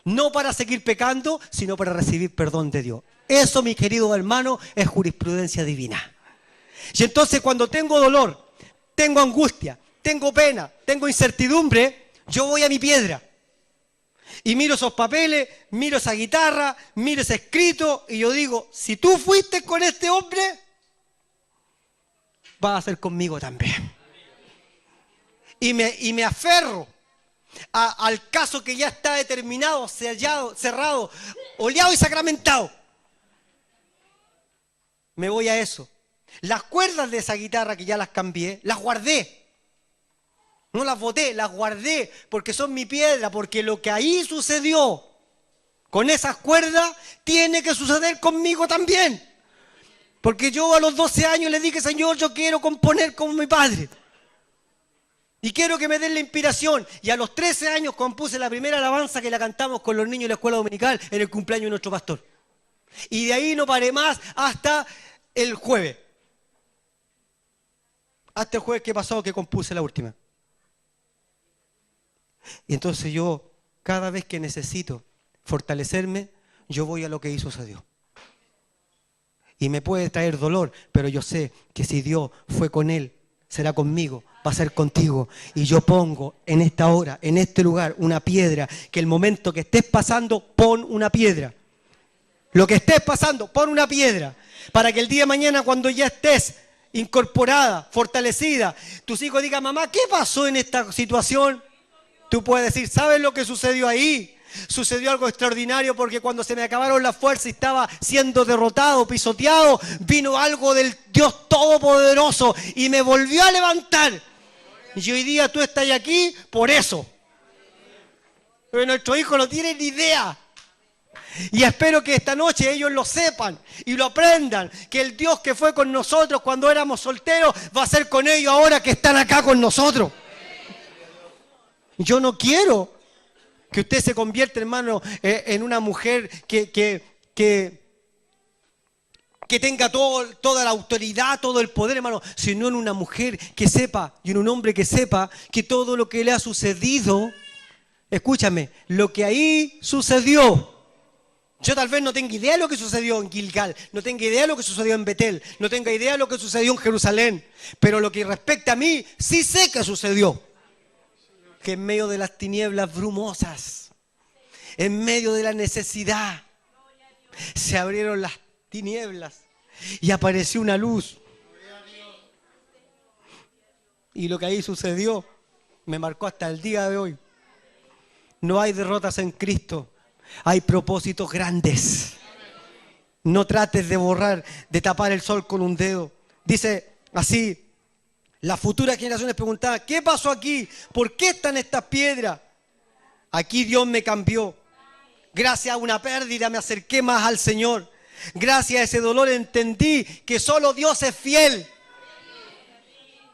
Speaker 1: No para seguir pecando, sino para recibir perdón de Dios. Eso, mi querido hermano, es jurisprudencia divina. Y entonces cuando tengo dolor, tengo angustia, tengo pena, tengo incertidumbre, yo voy a mi piedra. Y miro esos papeles, miro esa guitarra, miro ese escrito y yo digo, si tú fuiste con este hombre, vas a ser conmigo también. Y me aferro al caso que ya está determinado, sellado, cerrado, oleado y sacramentado. Me voy a eso. Las cuerdas de esa guitarra que ya las cambié, las guardé. No las boté, las guardé porque son mi piedra, porque lo que ahí sucedió con esas cuerdas tiene que suceder conmigo también. Porque yo a los 12 años le dije, Señor, yo quiero componer como mi padre. Y quiero que me den la inspiración. Y a los 13 años compuse la primera alabanza que la cantamos con los niños en la escuela dominical en el cumpleaños de nuestro pastor. Y de ahí no paré más hasta el jueves. Hasta el jueves que pasó que compuse la última. Y entonces yo, cada vez que necesito fortalecerme, yo voy a lo que hizo ese Dios. Y me puede traer dolor, pero yo sé que si Dios fue con él, será conmigo, va a ser contigo. Y yo pongo en esta hora, en este lugar, una piedra, que el momento que estés pasando, pon una piedra. Lo que estés pasando, pon una piedra, para que el día de mañana cuando ya estés incorporada, fortalecida, tus hijos digan, mamá, ¿qué pasó en esta situación? Tú puedes decir, ¿sabes lo que sucedió ahí? Sucedió algo extraordinario porque cuando se me acabaron las fuerzas y estaba siendo derrotado, pisoteado, vino algo del Dios Todopoderoso y me volvió a levantar. Y hoy día tú estás aquí por eso. Pero nuestros hijos no tienen ni idea. Y espero que esta noche ellos lo sepan y lo aprendan, que el Dios que fue con nosotros cuando éramos solteros va a ser con ellos ahora que están acá con nosotros. Yo no quiero que usted se convierta, hermano, en una mujer que tenga toda la autoridad, todo el poder, hermano, sino en una mujer que sepa y en un hombre que sepa que todo lo que le ha sucedido, escúchame, lo que ahí sucedió, yo tal vez no tenga idea de lo que sucedió en Gilgal, no tenga idea de lo que sucedió en Betel, no tenga idea de lo que sucedió en Jerusalén, pero lo que respecta a mí, sí sé que sucedió. Que en medio de las tinieblas brumosas, en medio de la necesidad, se abrieron las tinieblas y apareció una luz. Y lo que ahí sucedió me marcó hasta el día de hoy. No hay derrotas en Cristo, hay propósitos grandes. No trates de borrar, de tapar el sol con un dedo. Dice así. Las futuras generaciones preguntaban, ¿qué pasó aquí? ¿Por qué están estas piedras? Aquí Dios me cambió. Gracias a una pérdida me acerqué más al Señor. Gracias a ese dolor entendí que solo Dios es fiel.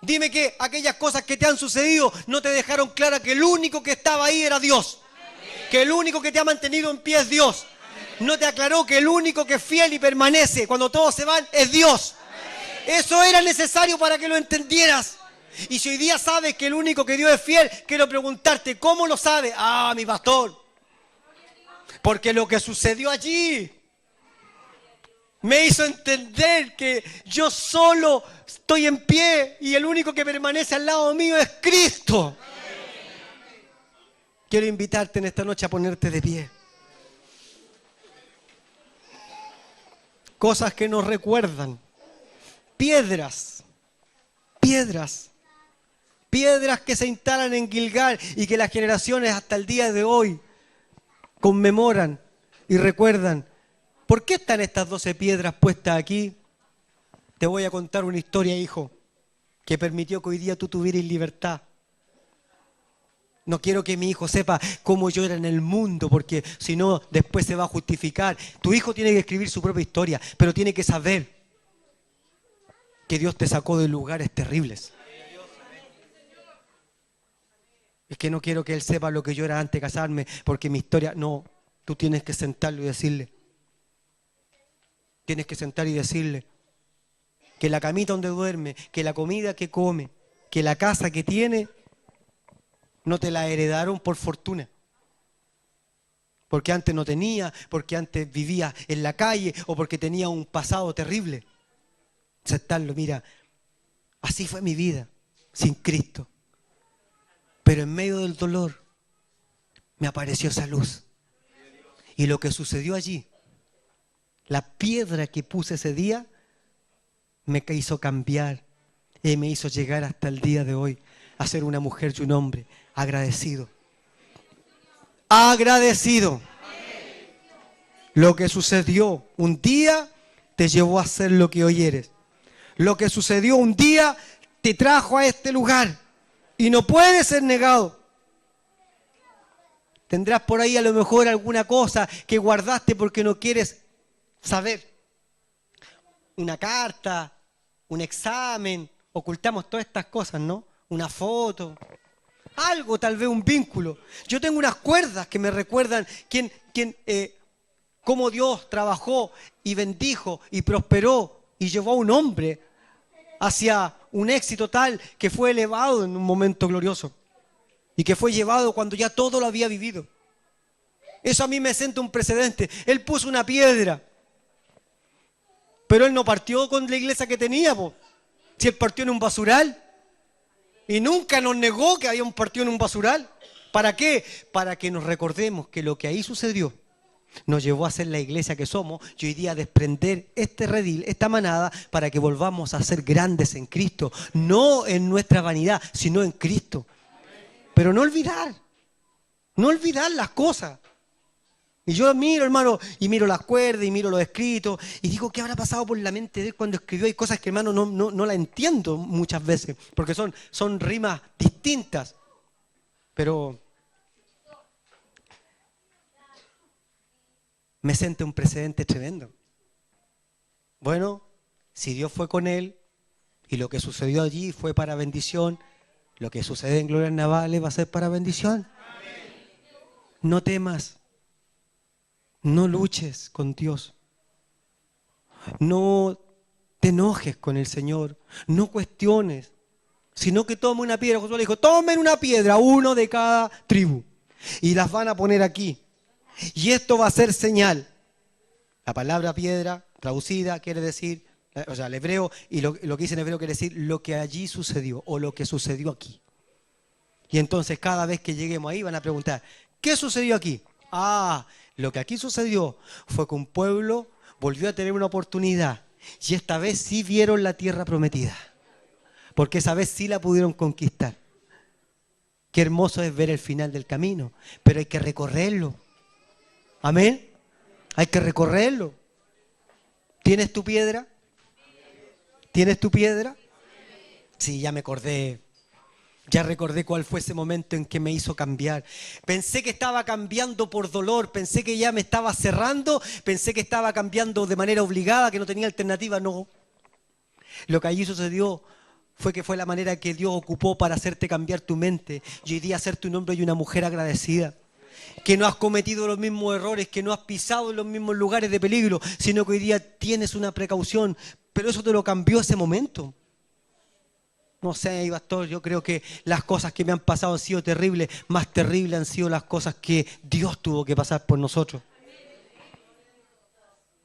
Speaker 1: Dime que aquellas cosas que te han sucedido no te dejaron clara que el único que estaba ahí era Dios. Que el único que te ha mantenido en pie es Dios. No te aclaró que el único que es fiel y permanece cuando todos se van es Dios. Eso era necesario para que lo entendieras. Y si hoy día sabes que el único que Dios es fiel, quiero preguntarte, ¿cómo lo sabes? Ah, mi pastor. Porque lo que sucedió allí me hizo entender que yo solo estoy en pie y el único que permanece al lado mío es Cristo. Quiero invitarte en esta noche a ponerte de pie. Cosas que nos recuerdan. Piedras que se instalan en Gilgal y que las generaciones hasta el día de hoy conmemoran y recuerdan. ¿Por qué están estas 12 piedras puestas aquí? Te voy a contar una historia, hijo, que permitió que hoy día tú tuvieras libertad. No quiero que mi hijo sepa cómo yo era en el mundo, porque si no, después se va a justificar. Tu hijo tiene que escribir su propia historia, pero tiene que saber que Dios te sacó de lugares terribles. Es que no quiero que él sepa lo que yo era antes de casarme, porque mi historia, no, tú tienes que sentarlo y decirle. Tienes que sentar y decirle que la camita donde duerme, que la comida que come, que la casa que tiene, no te la heredaron por fortuna. Porque antes no tenía, porque antes vivía en la calle o porque tenía un pasado terrible. Sentarlo, mira, así fue mi vida, sin Cristo. Pero en medio del dolor me apareció esa luz. Y lo que sucedió allí, la piedra que puse ese día, me hizo cambiar y me hizo llegar hasta el día de hoy a ser una mujer y un hombre agradecido. Agradecido. Lo que sucedió un día te llevó a ser lo que hoy eres. Lo que sucedió un día te trajo a este lugar y no puede ser negado. Tendrás por ahí a lo mejor alguna cosa que guardaste porque no quieres saber. Una carta, un examen, ocultamos todas estas cosas, ¿no? Una foto, algo, tal vez un vínculo. Yo tengo unas cuerdas que me recuerdan cómo Dios trabajó y bendijo y prosperó y llevó a un hombre hacia un éxito tal que fue elevado en un momento glorioso y que fue llevado cuando ya todo lo había vivido. Eso a mí me sienta un precedente. Él puso una piedra, pero él no partió con la iglesia que tenía, po. Si él partió en un basural y nunca nos negó que había un partido en un basural. ¿Para qué? Para que nos recordemos que lo que ahí sucedió nos llevó a ser la iglesia que somos y hoy día a desprender este redil, esta manada, para que volvamos a ser grandes en Cristo. No en nuestra vanidad, sino en Cristo. Pero no olvidar las cosas. Y yo miro, hermano, y miro las cuerdas y miro los escritos y digo, ¿qué habrá pasado por la mente de él cuando escribió? Hay cosas que, hermano, no la entiendo muchas veces, porque son rimas distintas. Pero me siente un precedente tremendo. Bueno, si Dios fue con él y lo que sucedió allí fue para bendición, lo que sucede en Glorias Navales va a ser para bendición. No temas. No luches con Dios. No te enojes con el Señor. No cuestiones. Sino que tome una piedra. Josué le dijo, tomen una piedra, uno de cada tribu. Y las van a poner aquí. Y esto va a ser señal. La palabra piedra, traducida, quiere decir, o sea, el hebreo, y lo que dice en hebreo quiere decir lo que allí sucedió o lo que sucedió aquí. Y entonces cada vez que lleguemos ahí van a preguntar, ¿qué sucedió aquí? Ah, lo que aquí sucedió fue que un pueblo volvió a tener una oportunidad y esta vez sí vieron la tierra prometida, porque esa vez sí la pudieron conquistar. Qué hermoso es ver el final del camino, pero hay que recorrerlo. Amén. Hay que recorrerlo. ¿Tienes tu piedra? ¿Tienes tu piedra? Sí, ya me acordé. Ya recordé cuál fue ese momento en que me hizo cambiar. Pensé que estaba cambiando por dolor, pensé que ya me estaba cerrando, pensé que estaba cambiando de manera obligada, que no tenía alternativa. No. Lo que allí sucedió fue la manera que Dios ocupó para hacerte cambiar tu mente y hoy día hacerte un hombre y una mujer agradecida. Que no has cometido los mismos errores, que no has pisado en los mismos lugares de peligro, sino que hoy día tienes una precaución, pero eso te lo cambió ese momento. No sé, pastor, yo creo que las cosas que me han pasado han sido terribles, más terribles han sido las cosas que Dios tuvo que pasar por nosotros.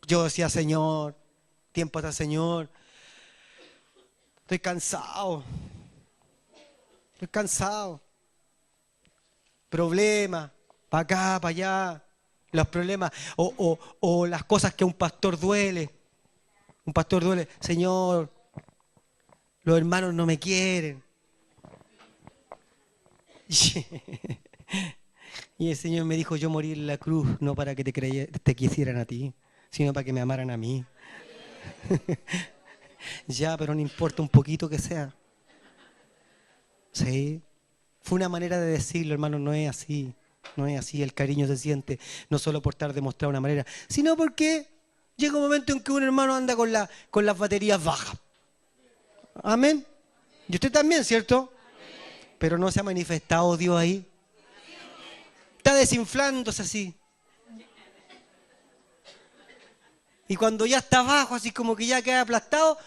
Speaker 1: Yo decía, Señor, tiempo atrás, Señor, estoy cansado. Estoy cansado. Problemas, para acá, para allá. Los problemas o las cosas que a un pastor duele. Un pastor duele. Señor, los hermanos no me quieren. Y el Señor me dijo, yo morí en la cruz no para que te quisieran a ti, sino para que me amaran a mí. Ya, pero no importa un poquito que sea. Sí. Fue una manera de decirlo, hermano, no es así. No es así, el cariño se siente no solo por estar demostrado de una manera, sino porque llega un momento en que un hermano anda con las baterías bajas. Amén. Y usted también, ¿cierto? Pero no se ha manifestado Dios ahí. Está desinflándose así. Y cuando ya está abajo, así como que ya queda aplastado,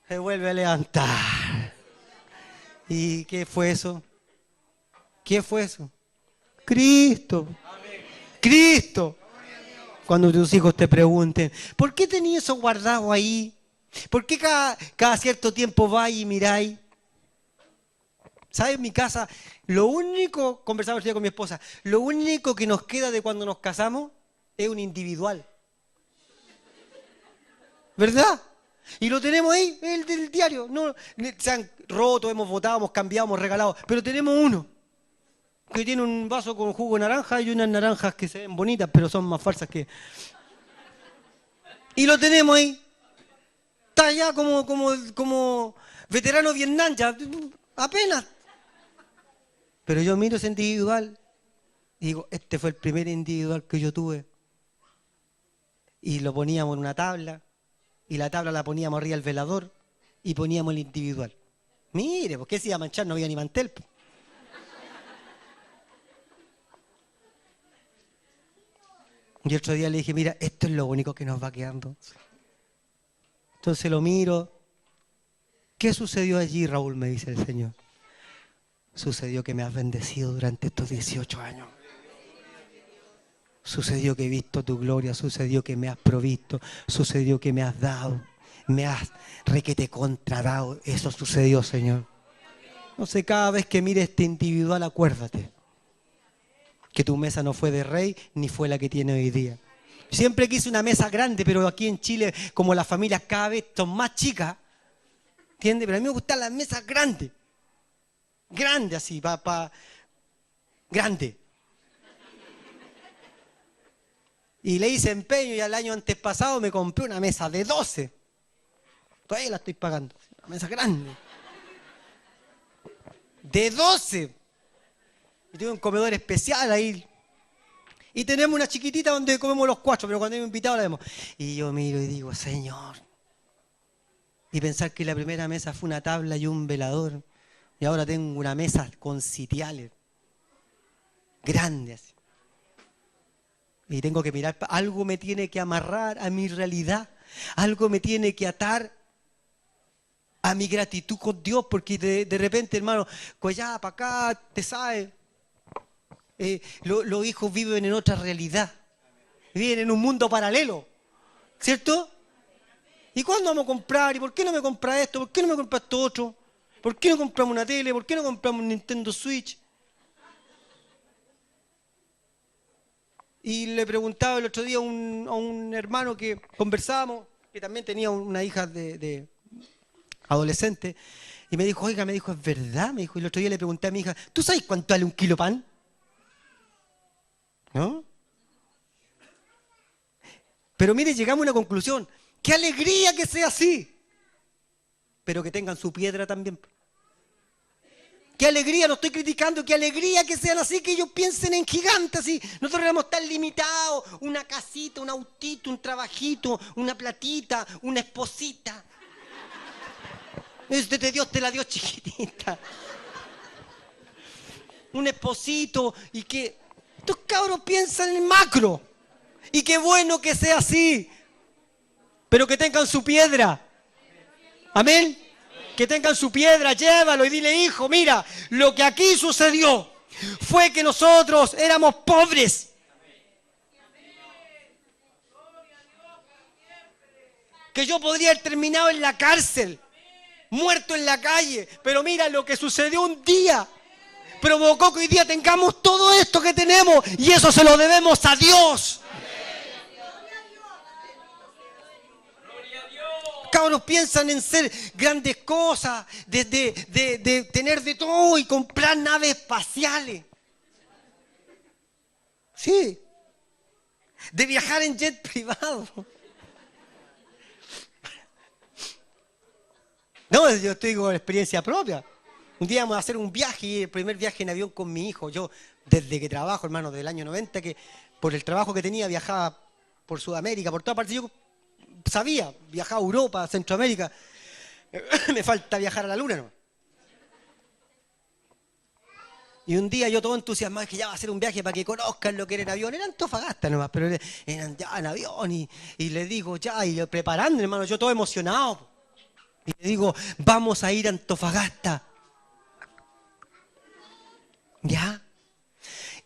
Speaker 1: se vuelve a levantar. ¿Y qué fue eso? ¿Qué fue eso? Cristo. Cristo. Cuando tus hijos te pregunten, ¿por qué tenías eso guardado ahí? ¿Por qué cada cierto tiempo vais y miráis? ¿Sabes? En mi casa, lo único, conversaba el día con mi esposa, lo único que nos queda de cuando nos casamos es un individual. ¿Verdad? Y lo tenemos ahí, el del diario. No, se han roto, hemos votado, hemos cambiado, hemos regalado, pero tenemos uno que tiene un vaso con jugo de naranja y unas naranjas que se ven bonitas, pero son más falsas que... Y lo tenemos ahí. Está allá como veterano Vietnam, ya apenas. Pero yo miro ese individual y digo, este fue el primer individual que yo tuve. Y lo poníamos en una tabla, y la tabla la poníamos arriba del velador, y poníamos el individual. Mire, ¿por qué se iba a manchar? No había ni mantel. Y otro día le dije, mira, esto es lo único que nos va quedando. Entonces lo miro. ¿Qué sucedió allí, Raúl? Me dice el Señor. Sucedió que me has bendecido durante estos 18 años. Sucedió que he visto tu gloria, sucedió que me has provisto, sucedió que me has dado, me has requete contradado. Eso sucedió, Señor. No sé, cada vez que mire este individual, acuérdate que tu mesa no fue de rey ni fue la que tiene hoy día. Siempre quise una mesa grande, pero aquí en Chile, como las familias cada vez son más chicas, ¿entiendes? Pero a mí me gustan las mesas grandes. Grande así, grande. Y le hice empeño y al año antes pasado me compré una mesa de 12. Todavía la estoy pagando. Una mesa grande. De 12. Y tengo un comedor especial ahí. Y tenemos una chiquitita donde comemos los 4, pero cuando hay un invitado la vemos. Y yo miro y digo, Señor. Y pensar que la primera mesa fue una tabla y un velador. Y ahora tengo una mesa con sitiales. Grandes. Y tengo que mirar, algo me tiene que amarrar a mi realidad. Algo me tiene que atar a mi gratitud con Dios. Porque de repente, hermano, pues ya para acá, te sabes. Los hijos viven en otra realidad. Viven en un mundo paralelo. ¿Cierto? ¿Y cuándo vamos a comprar? ¿Y por qué no me compras esto? ¿Por qué no me compras esto otro? ¿Por qué no compramos una tele? ¿Por qué no compramos un Nintendo Switch? Y le preguntaba el otro día a un hermano que conversábamos, que también tenía una hija de adolescente, y me dijo, oiga, ¿es verdad? Me dijo, y el otro día le pregunté a mi hija, ¿tú sabes cuánto vale un kilo pan? ¿No? Pero mire, llegamos a una conclusión. ¡Qué alegría que sea así! Pero que tengan su piedra también. ¡Qué alegría! No estoy criticando. ¡Qué alegría que sean así! Que ellos piensen en gigantes así. Nosotros éramos tan limitados. Una casita, un autito, un trabajito, una platita, una esposita. Dios te la dio chiquitita. Un esposito y que... Estos cabros piensan en macro. Y qué bueno que sea así. Pero que tengan su piedra. Amén. Que tengan su piedra, llévalo y dile, hijo, mira, lo que aquí sucedió fue que nosotros éramos pobres. Que yo podría haber terminado en la cárcel, muerto en la calle. Pero mira, lo que sucedió un día provocó que hoy día tengamos todo esto que tenemos. Y eso se lo debemos a Dios. Cabros piensan en ser grandes cosas, de tener de todo y comprar naves espaciales. Sí. De viajar en jet privado. No, yo estoy con experiencia propia. Un día vamos a hacer un viaje, y el primer viaje en avión con mi hijo. Yo, desde que trabajo, hermano, del año 90, que por el trabajo que tenía viajaba por Sudamérica, por toda parte. Yo sabía, viajaba a Europa, a Centroamérica. Me falta viajar a la luna, ¿no? Y un día yo todo entusiasmado, que ya va a hacer un viaje para que conozcan lo que era en avión. Era Antofagasta nomás, pero eran ya en avión. Y le digo, ya, y preparando, hermano, yo todo emocionado. Y le digo, vamos a ir a Antofagasta. ¿Ya?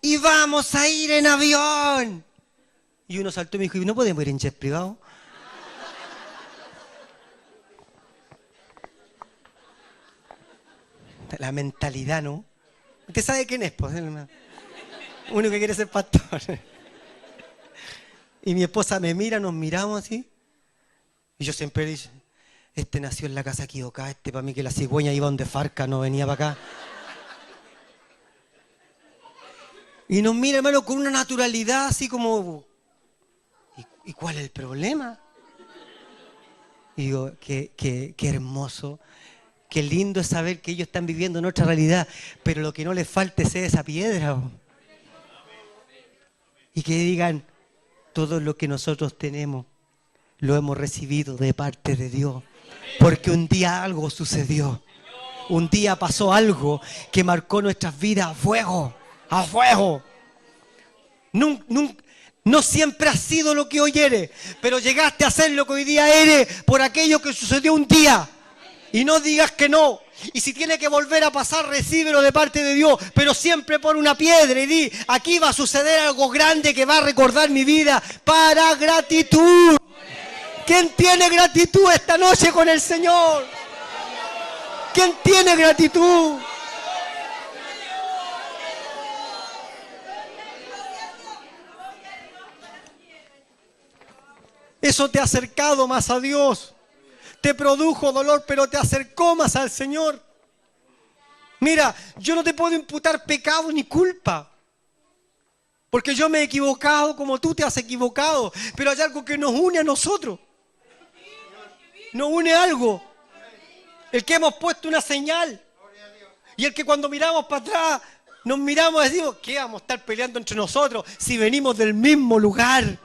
Speaker 1: Y vamos a ir en avión. Y uno saltó y me dijo, ¿y no podemos ir en jet privado? La mentalidad, ¿no? ¿Usted sabe quién es? Pues, uno que quiere ser pastor. Y mi esposa me mira, nos miramos así. Y yo siempre digo, este nació en la casa equivocada, este para mí que la cigüeña iba donde Farca, no venía para acá. Y nos mira, hermano, con una naturalidad así como... ¿Y cuál es el problema? Y digo, qué hermoso, qué lindo es saber que ellos están viviendo en otra realidad, pero lo que no les falta es esa piedra. Y que digan, todo lo que nosotros tenemos lo hemos recibido de parte de Dios. Porque un día algo sucedió. Un día pasó algo que marcó nuestras vidas a fuego. ¡A fuego! No siempre has sido lo que hoy eres, pero llegaste a ser lo que hoy día eres por aquello que sucedió un día. Y no digas que no. Y si tiene que volver a pasar, recíbelo de parte de Dios. Pero siempre pon una piedra y di, aquí va a suceder algo grande que va a recordar mi vida para gratitud. ¿Quién tiene gratitud esta noche con el Señor? ¿Quién tiene gratitud? Eso te ha acercado más a Dios. Te produjo dolor, pero te acercó más al Señor. Mira, yo no te puedo imputar pecado ni culpa. Porque yo me he equivocado como tú te has equivocado. Pero hay algo que nos une a nosotros. Nos une algo. El que hemos puesto una señal. Y el que cuando miramos para atrás, nos miramos y decimos, ¿qué vamos a estar peleando entre nosotros si venimos del mismo lugar?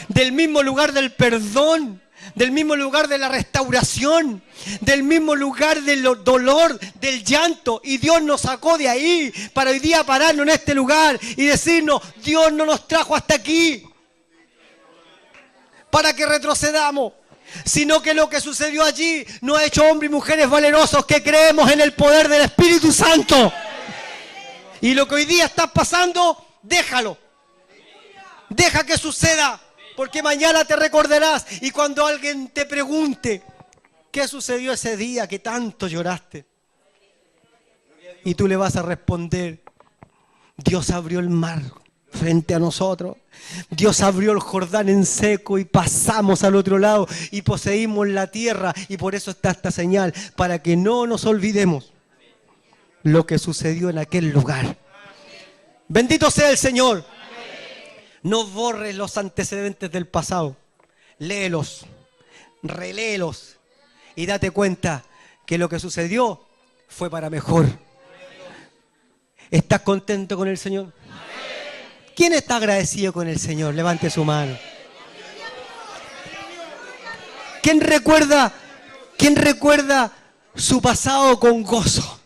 Speaker 1: Del mismo lugar del perdón, del mismo lugar de la restauración, del mismo lugar del dolor, del llanto. Y Dios nos sacó de ahí para hoy día pararnos en este lugar y decirnos, Dios no nos trajo hasta aquí para que retrocedamos, sino que lo que sucedió allí nos ha hecho hombres y mujeres valerosos que creemos en el poder del Espíritu Santo. Y lo que hoy día está pasando, déjalo. Deja que suceda. Porque mañana te recordarás y cuando alguien te pregunte ¿qué sucedió ese día que tanto lloraste? Y tú le vas a responder, Dios abrió el mar frente a nosotros. Dios abrió el Jordán en seco y pasamos al otro lado y poseímos la tierra. Y por eso está esta señal, para que no nos olvidemos lo que sucedió en aquel lugar. Bendito sea el Señor. No borres los antecedentes del pasado. Léelos, reléelos y date cuenta que lo que sucedió fue para mejor. ¿Estás contento con el Señor? ¿Quién está agradecido con el Señor? Levante su mano. ¿Quién recuerda su pasado con gozo.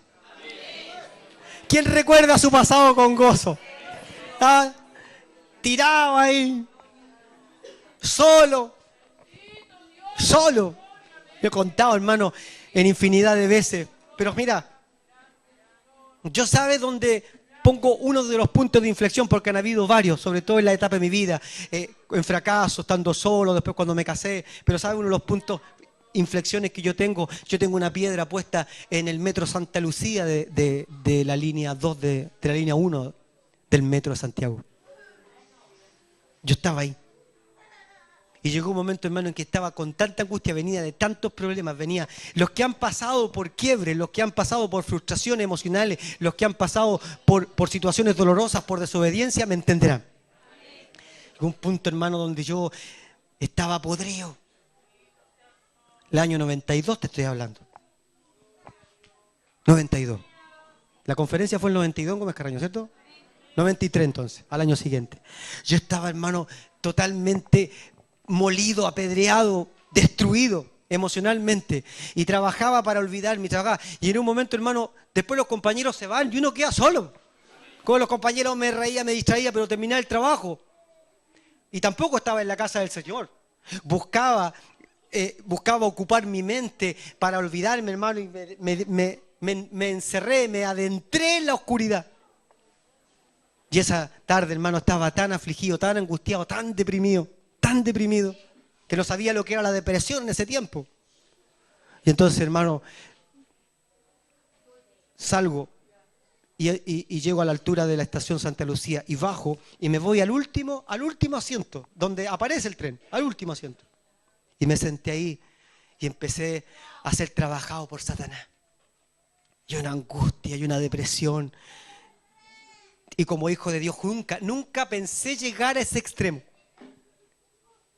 Speaker 1: ¿Quién recuerda su pasado con gozo? ¿Ah? Tirado ahí, solo. Lo he contado, hermano, en infinidad de veces. Pero mira, yo sabe dónde pongo uno de los puntos de inflexión, porque han habido varios, sobre todo en la etapa de mi vida, en fracaso, estando solo, después cuando me casé. Pero sabe uno de los puntos, inflexiones que yo tengo una piedra puesta en el metro Santa Lucía de la línea 2, de la línea 1 del metro de Santiago. Yo estaba ahí. Y llegó un momento, hermano, en que estaba con tanta angustia, venía de tantos problemas, venía los que han pasado por quiebre, los que han pasado por frustraciones emocionales, los que han pasado por situaciones dolorosas, por desobediencia, me entenderán. Llegó un punto, hermano, donde yo estaba podrido. El año 92 te estoy hablando. 92. La conferencia fue el 92 en Gómez Carreño, ¿cierto? 93 entonces, al año siguiente. Yo estaba, hermano, totalmente molido, apedreado, destruido emocionalmente. Y trabajaba para olvidarme, trabajaba. Y en un momento, hermano, después los compañeros se van y uno queda solo. Como los compañeros me reía, me distraía, pero terminaba el trabajo. Y tampoco estaba en la casa del Señor. Buscaba ocupar mi mente para olvidarme, hermano, y me encerré, me adentré en la oscuridad. Y esa tarde, hermano, estaba tan afligido, tan angustiado, tan deprimido, que no sabía lo que era la depresión en ese tiempo. Y entonces, hermano, salgo y llego a la altura de la estación Santa Lucía y bajo y me voy al último asiento, donde aparece el tren, al último asiento. Y me senté ahí y empecé a ser trabajado por Satanás. Y una angustia y una depresión. Y como hijo de Dios nunca pensé llegar a ese extremo.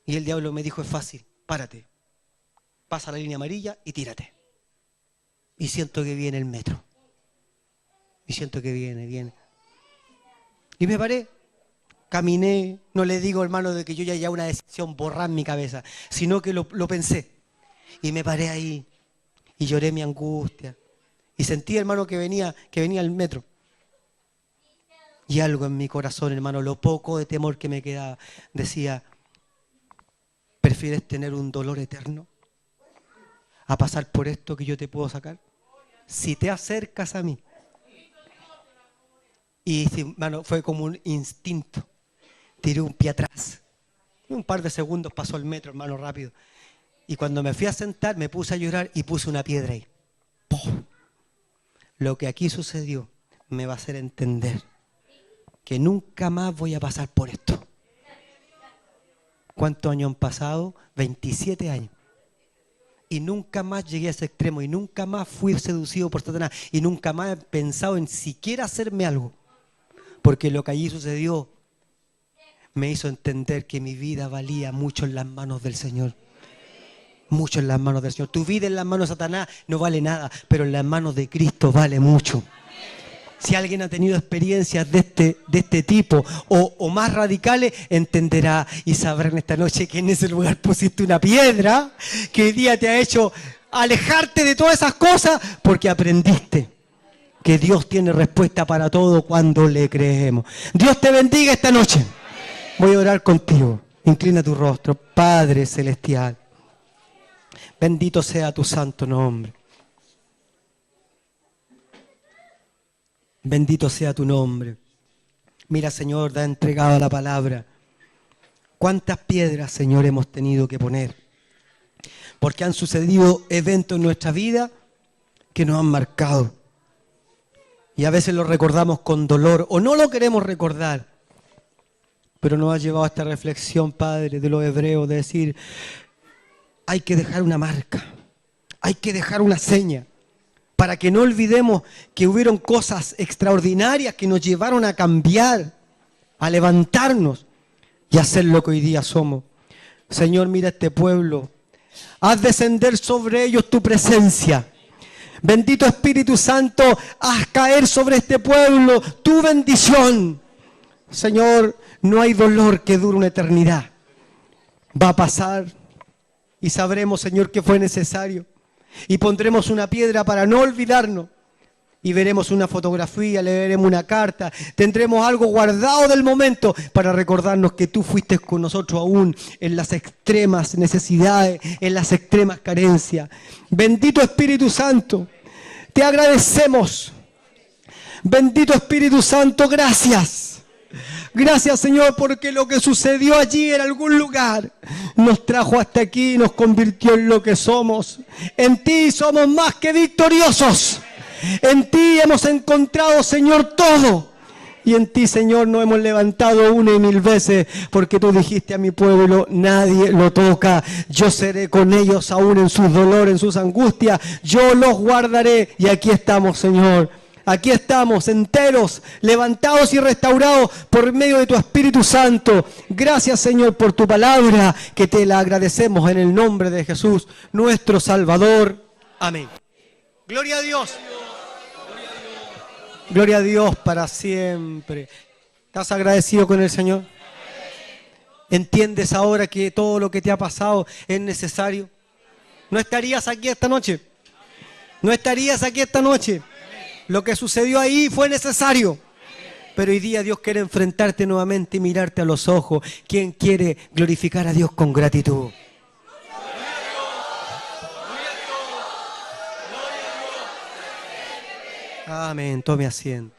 Speaker 1: Y el diablo me dijo, es fácil, párate, pasa la línea amarilla y tírate. Y siento que viene el metro. Y siento que viene. Y me paré, caminé, no le digo, hermano, de que yo ya una decisión borrada en mi cabeza, sino que lo pensé. Y me paré ahí y lloré mi angustia. Y sentí, hermano, que venía el metro. Y algo en mi corazón, hermano, lo poco de temor que me quedaba, decía, ¿prefieres tener un dolor eterno a pasar por esto que yo te puedo sacar? Si te acercas a mí. Y, hermano, fue como un instinto. Tiré un pie atrás. Un par de segundos pasó el metro, hermano, rápido. Y cuando me fui a sentar, me puse a llorar y puse una piedra ahí. ¡Pum! Lo que aquí sucedió me va a hacer entender que nunca más voy a pasar por esto. ¿Cuántos años han pasado? 27 años. Y nunca más llegué a ese extremo y nunca más fui seducido por Satanás y nunca más he pensado en siquiera hacerme algo. Porque lo que allí sucedió me hizo entender que mi vida valía mucho en las manos del Señor. Mucho en las manos del Señor. Tu vida en las manos de Satanás no vale nada, pero en las manos de Cristo vale mucho. Si alguien ha tenido experiencias de este tipo o más radicales, entenderá y sabrá en esta noche que en ese lugar pusiste una piedra que hoy día te ha hecho alejarte de todas esas cosas porque aprendiste que Dios tiene respuesta para todo cuando le creemos. Dios te bendiga esta noche. Voy a orar contigo. Inclina tu rostro. Padre Celestial, bendito sea tu santo nombre. Bendito sea tu nombre. Mira, Señor, da entregada la palabra. ¿Cuántas piedras, Señor, hemos tenido que poner? Porque han sucedido eventos en nuestra vida que nos han marcado. Y a veces lo recordamos con dolor o no lo queremos recordar. Pero nos ha llevado a esta reflexión, Padre, de los hebreos, de decir, hay que dejar una marca, hay que dejar una seña. Para que no olvidemos que hubieron cosas extraordinarias que nos llevaron a cambiar, a levantarnos y a ser lo que hoy día somos. Señor, mira este pueblo. Haz descender sobre ellos tu presencia. Bendito Espíritu Santo, haz caer sobre este pueblo tu bendición. Señor, no hay dolor que dure una eternidad. Va a pasar y sabremos, Señor, que fue necesario. Y pondremos una piedra para no olvidarnos. Y veremos una fotografía, leeremos una carta, tendremos algo guardado del momento para recordarnos que tú fuiste con nosotros aún en las extremas necesidades, en las extremas carencias. Bendito Espíritu Santo, te agradecemos. Bendito Espíritu Santo, gracias. Gracias, Señor, porque lo que sucedió allí en algún lugar nos trajo hasta aquí y nos convirtió en lo que somos. En ti somos más que victoriosos. En ti hemos encontrado, Señor, todo. Y en ti, Señor, nos hemos levantado una y mil veces, porque tú dijiste a mi pueblo, nadie lo toca. Yo seré con ellos aún en sus dolores, en sus angustias. Yo los guardaré. Y aquí estamos, Señor. Aquí estamos, enteros, levantados y restaurados por medio de tu Espíritu Santo. Gracias, Señor, por tu palabra, que te la agradecemos en el nombre de Jesús, nuestro Salvador. Amén. Gloria a Dios. Gloria a Dios para siempre. ¿Estás agradecido con el Señor? ¿Entiendes ahora que todo lo que te ha pasado es necesario? ¿No estarías aquí esta noche? ¿No estarías aquí esta noche? Lo que sucedió ahí fue necesario. Pero hoy día Dios quiere enfrentarte nuevamente y mirarte a los ojos. ¿Quién quiere glorificar a Dios con gratitud? Amén. Tome asiento.